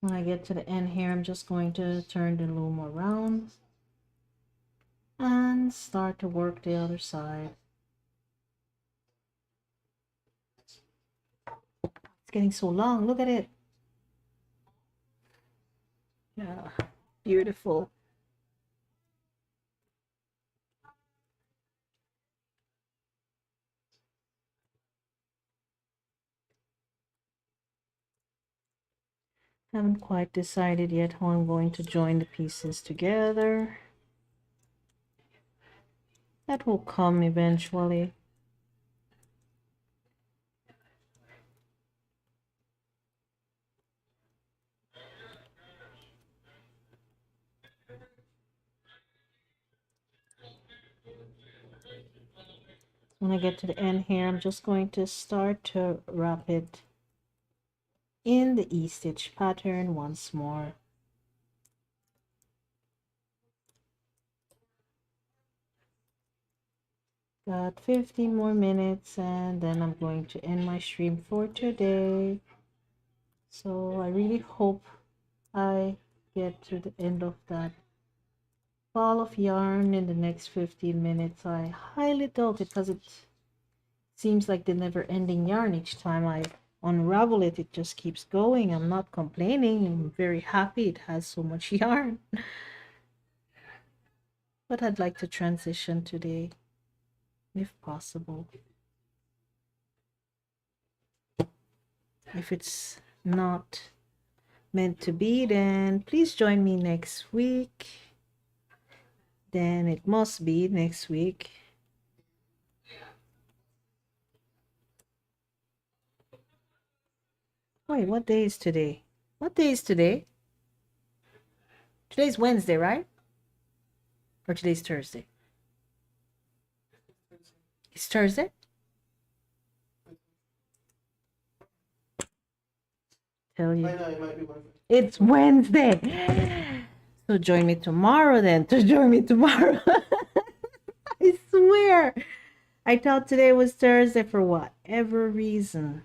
When I get to the end here, I'm just going to turn the loom around and start to work the other side. It's getting so long. Look at it. Yeah, beautiful. Haven't quite decided yet how I'm going to join the pieces together. That will come eventually. When I get to the end here, I'm just going to start to wrap it in the E-stitch pattern once more. Got 15 more minutes and then I'm going to end my stream for today. So I really hope I get to the end of that ball of yarn in the next 15 minutes. I highly doubt it because it seems like the never-ending yarn. Each time I unravel it, it just keeps going. I'm not complaining. I'm very happy it has so much yarn. But I'd like to transition today, if possible. If it's not meant to be, then please join me next week. Then it must be next week. Wait, what day is today? What day is today? Today's Wednesday, right? Or today's Thursday? It's Thursday? Tell you. It's Wednesday. So join me tomorrow then. Join me tomorrow. I swear. I thought today was Thursday for whatever reason.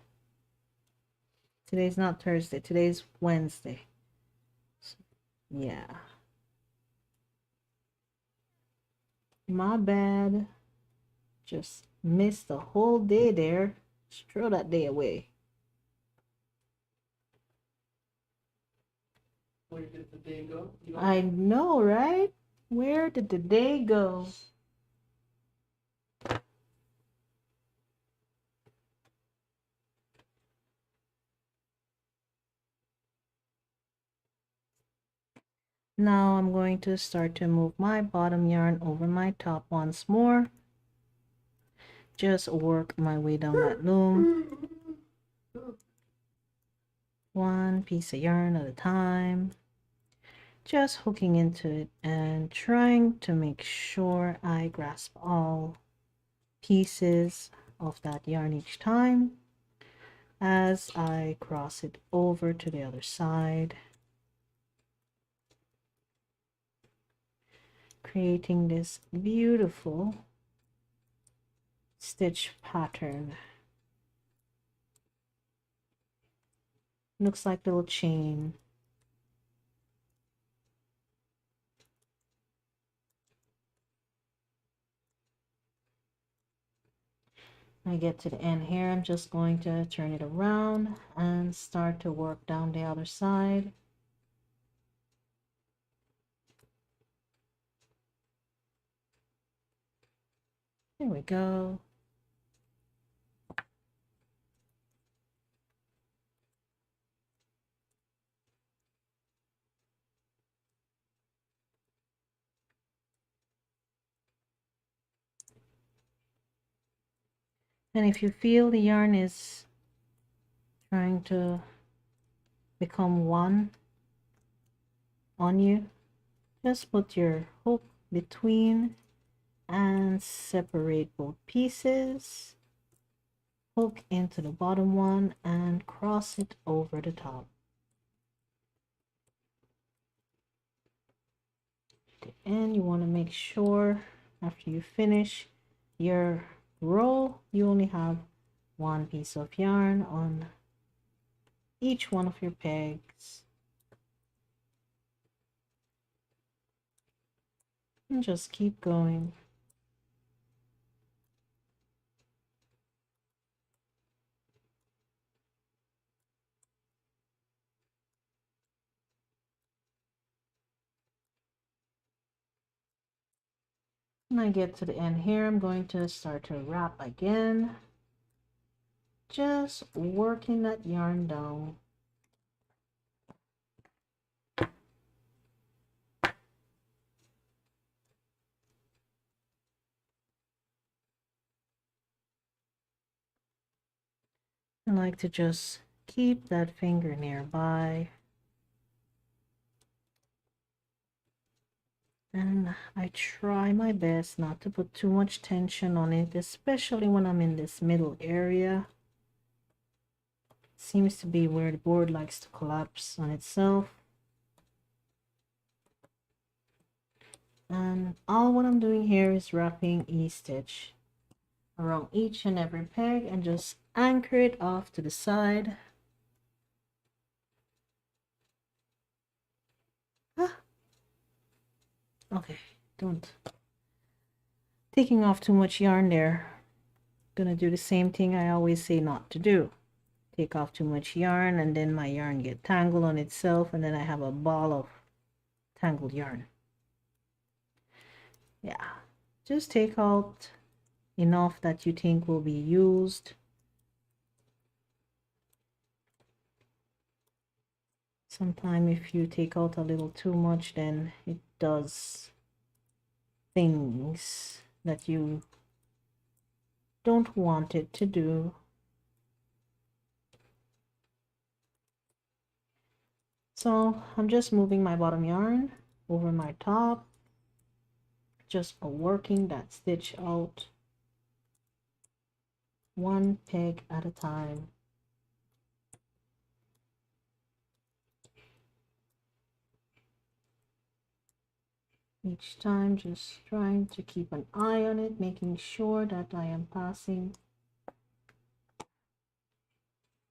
Today's not Thursday. Today's Wednesday. Yeah. My bad. Just missed the whole day there. Just throw that day away. Where did the day go? I know, right? Where did the day go? Now I'm going to start to move my bottom yarn over my top once more. Just work my way down that loom. One piece of yarn at a time. Just hooking into it and trying to make sure I grasp all pieces of that yarn each time as I cross it over to the other side, creating this beautiful stitch pattern. Looks like a little chain. I get to the end here, I'm just going to turn it around and start to work down the other side. There we go. And if you feel the yarn is trying to become one on you, just put your hook between and separate both pieces. Hook into the bottom one and cross it over the top. And you want to make sure after you finish your row, you only have one piece of yarn on each one of your pegs. And just keep going. When I get to the end here, I'm going to start to wrap again. Just working that yarn down. I like to just keep that finger nearby. And I try my best not to put too much tension on it, especially when I'm in this middle area. It seems to be where the board likes to collapse on itself. And all what I'm doing here is wrapping E-stitch around each and every peg and just anchor it off to the side. Okay, don't. Taking off too much yarn there. Gonna do the same thing I always say not to do. Take off too much yarn and then my yarn get tangled on itself and then I have a ball of tangled yarn. Yeah, just take out enough that you think will be used. Sometimes if you take out a little too much, then it does things that you don't want it to do. So I'm just moving my bottom yarn over my top, just working that stitch out one peg at a time. Each time just trying to keep an eye on it, making sure that I am passing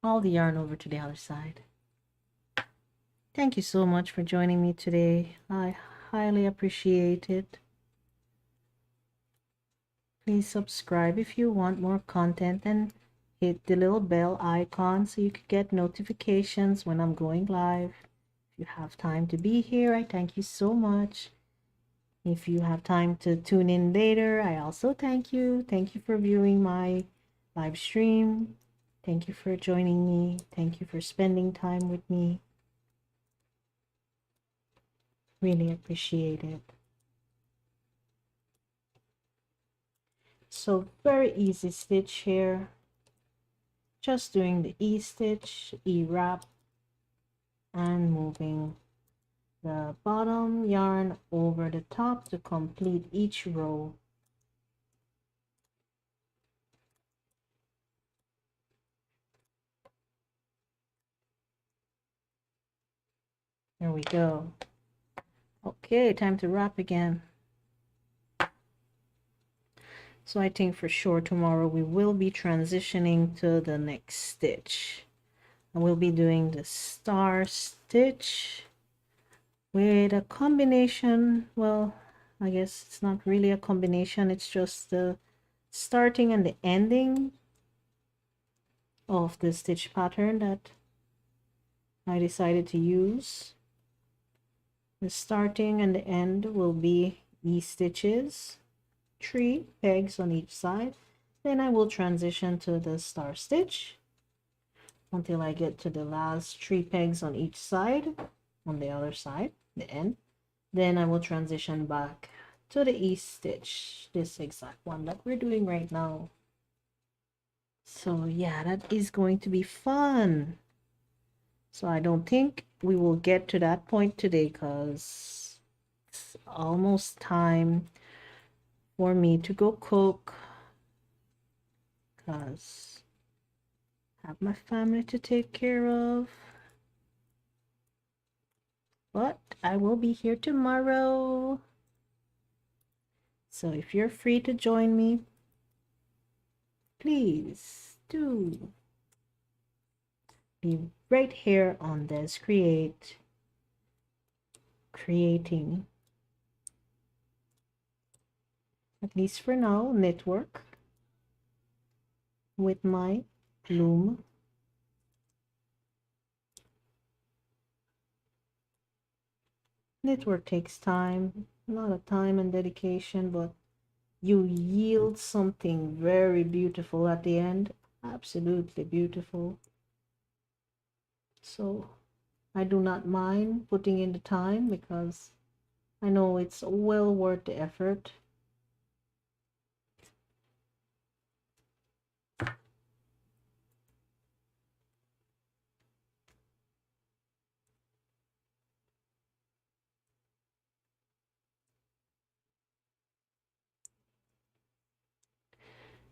all the yarn over to the other side. Thank you so much for joining me today. I highly appreciate it. Please subscribe if you want more content and hit the little bell icon so you can get notifications when I'm going live. If you have time to be here, I thank you so much. If you have time to tune in later, I also thank you. Thank you for viewing my live stream. Thank you for joining me. Thank you for spending time with me. Really appreciate it. So very easy stitch here. Just doing the E-stitch, E-wrap, and moving the bottom yarn over the top to complete each row. There we go. Okay, time to wrap again. So I think for sure tomorrow we will be transitioning to the next stitch. And we'll be doing the star stitch with a combination. Well, I guess it's not really a combination. It's just the starting and the ending of the stitch pattern that I decided to use. The starting and the end will be E-stitches, 3 pegs on each side. Then I will transition to the star stitch until I get to the last 3 pegs on each side, on the other side, the end. Then I will transition back to the E-stitch, this exact one that we're doing right now. So yeah, that is going to be fun. So I don't think we will get to that point today because it's almost time for me to go cook because I have my family to take care of. But I will be here tomorrow. So if you're free to join me, please do be right here on this creating, at least for now, network with my loom. Network takes time, a lot of time and dedication, but you yield something very beautiful at the end. Absolutely beautiful. So I do not mind putting in the time because I know it's well worth the effort.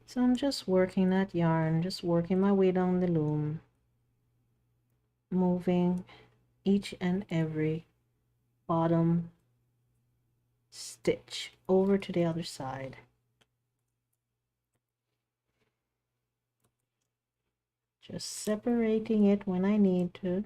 So I'm just working that yarn, just working my way down the loom, moving each and every bottom stitch over to the other side. Just separating it when I need to.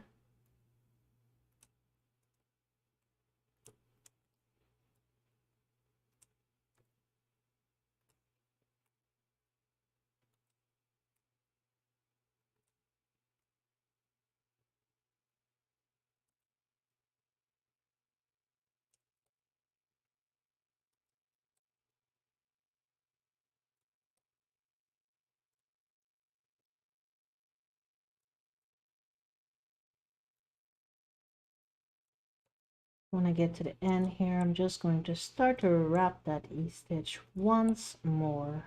When I get to the end here, I'm just going to start to wrap that E-stitch once more.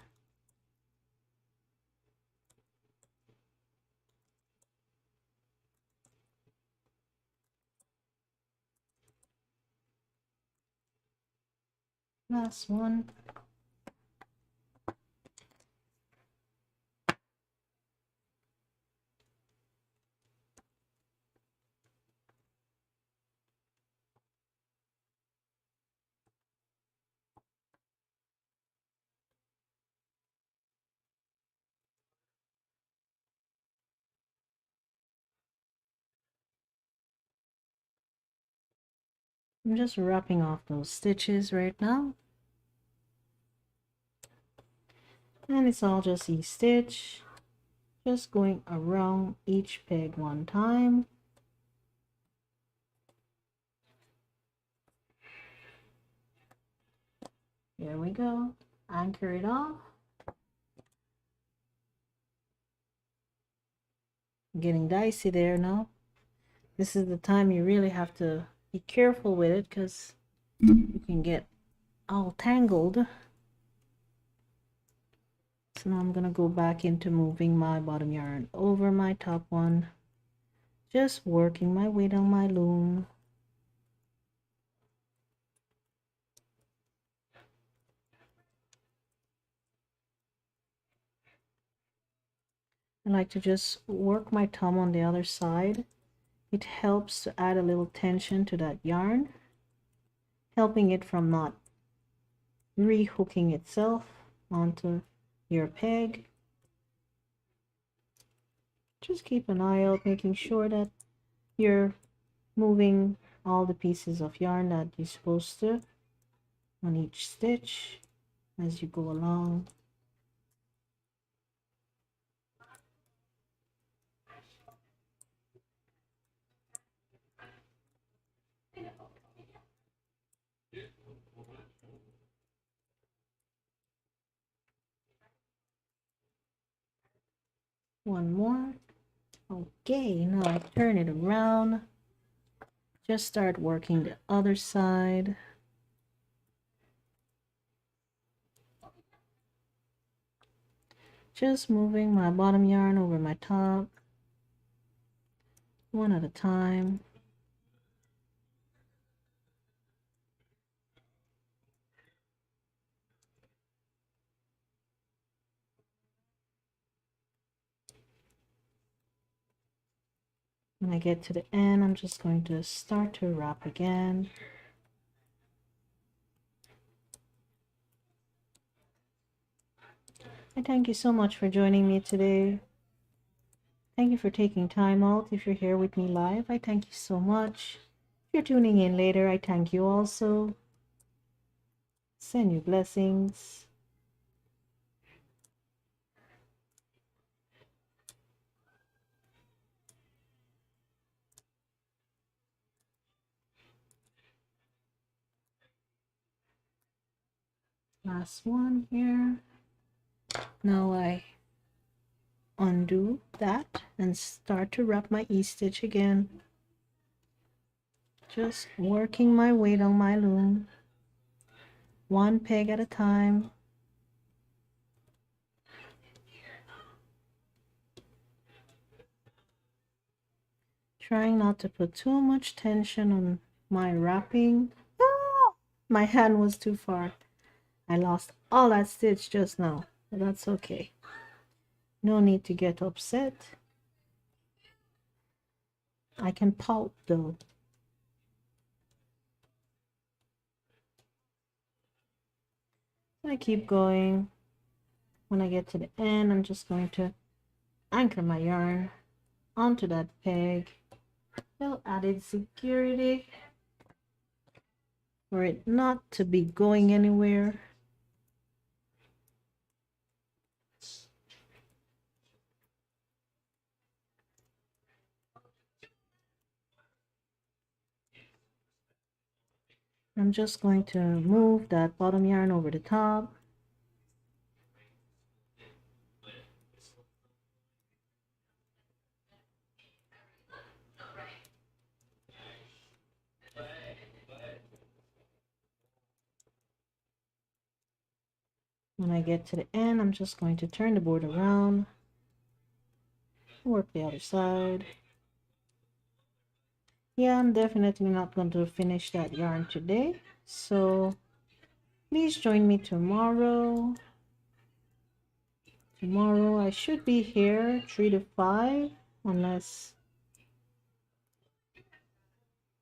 Last one. I'm just wrapping off those stitches right now. And it's all just E-stitch. Just going around each peg one time. Here we go. Anchor it off. Getting dicey there now. This is the time you really have to be careful with it because you can get all tangled. So now I'm going to go back into moving my bottom yarn over my top one. Just working my way down my loom. I like to just work my thumb on the other side. It helps to add a little tension to that yarn, helping it from not re-hooking itself onto your peg. Just keep an eye out, making sure that you're moving all the pieces of yarn that you're supposed to on each stitch as you go along. One more. Okay, now I turn it around. Just start working the other side. Just moving my bottom yarn over my top, one at a time. When I get to the end, I'm just going to start to wrap again. I thank you so much for joining me today. Thank you for taking time out. If you're here with me live, I thank you so much. If you're tuning in later, I thank you also. Send you blessings. Last one here. Now I undo that and start to wrap my E-stitch again. Just working my way down my loom, one peg at a time. Trying not to put too much tension on my wrapping. Ah! My hand was too far. I lost all that stitch just now, but that's okay. No need to get upset. I can pout though. I keep going. When I get to the end, I'm just going to anchor my yarn onto that peg. Little added security for it not to be going anywhere. I'm just going to move that bottom yarn over the top. When I get to the end, I'm just going to turn the board around, work the other side. Yeah, I'm definitely not going to finish that yarn today, so please join me tomorrow. Tomorrow I should be here 3 to 5, unless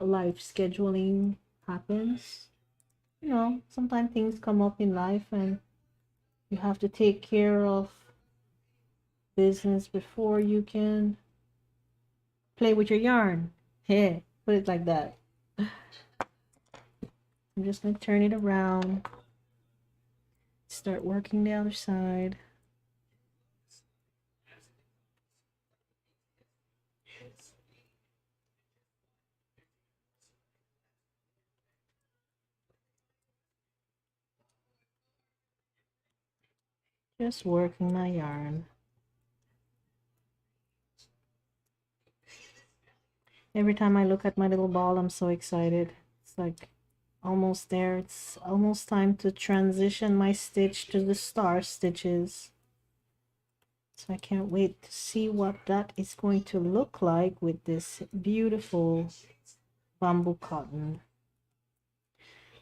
life scheduling happens. You know, sometimes things come up in life and you have to take care of business before you can play with your yarn. Hey, put it like that. I'm just going to turn it around, start working the other side. Just working my yarn. Every time I look at my little ball, I'm so excited. It's like almost there. It's almost time to transition my stitch to the star stitches. So I can't wait to see what that is going to look like with this beautiful bamboo cotton.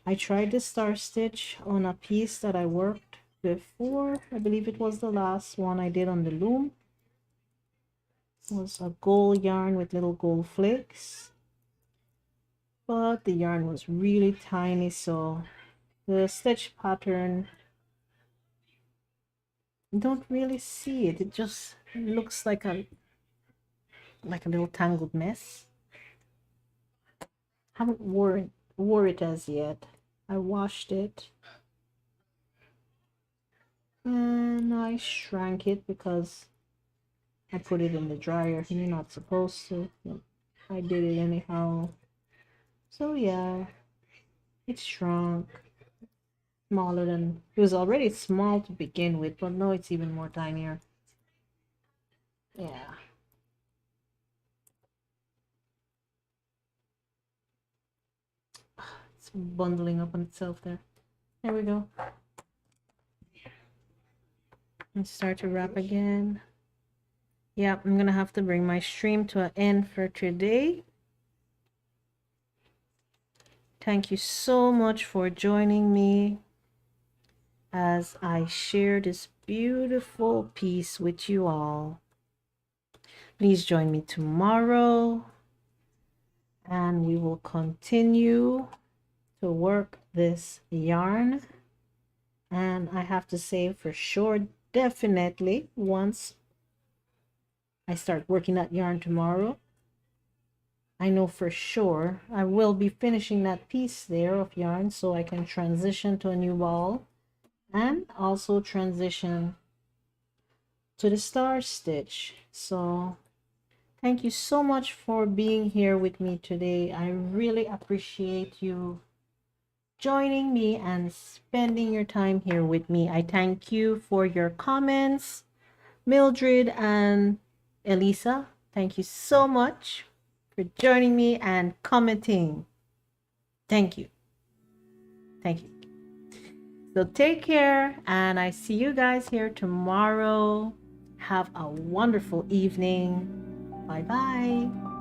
I tried the star stitch on a piece that I worked before. I believe it was the last one I did on the loom. It was a gold yarn with little gold flakes, but the yarn was really tiny, so the stitch pattern, you don't really see it. It just looks like a little tangled mess. Haven't wore it as yet. I washed it and I shrank it because I put it in the dryer. You're not supposed to, but I did it anyhow. So yeah, it shrunk. Smaller than, it was already small to begin with, but no, it's even more tinier. Yeah. It's bundling up on itself there. There we go. and start to wrap again. Yeah, I'm gonna have to bring my stream to an end for today. Thank you so much for joining me as I share this beautiful piece with you all. Please join me tomorrow and we will continue to work this yarn. And I have to say for sure, definitely once I start working that yarn tomorrow, I know for sure I will be finishing that piece there of yarn so I can transition to a new ball and also transition to the star stitch. So thank you so much for being here with me today. I really appreciate you joining me and spending your time here with me. I thank you for your comments, Mildred and Elisa. Thank you so much for joining me and commenting. Thank you. Thank you. So take care, and I see you guys here tomorrow. Have a wonderful evening. Bye bye.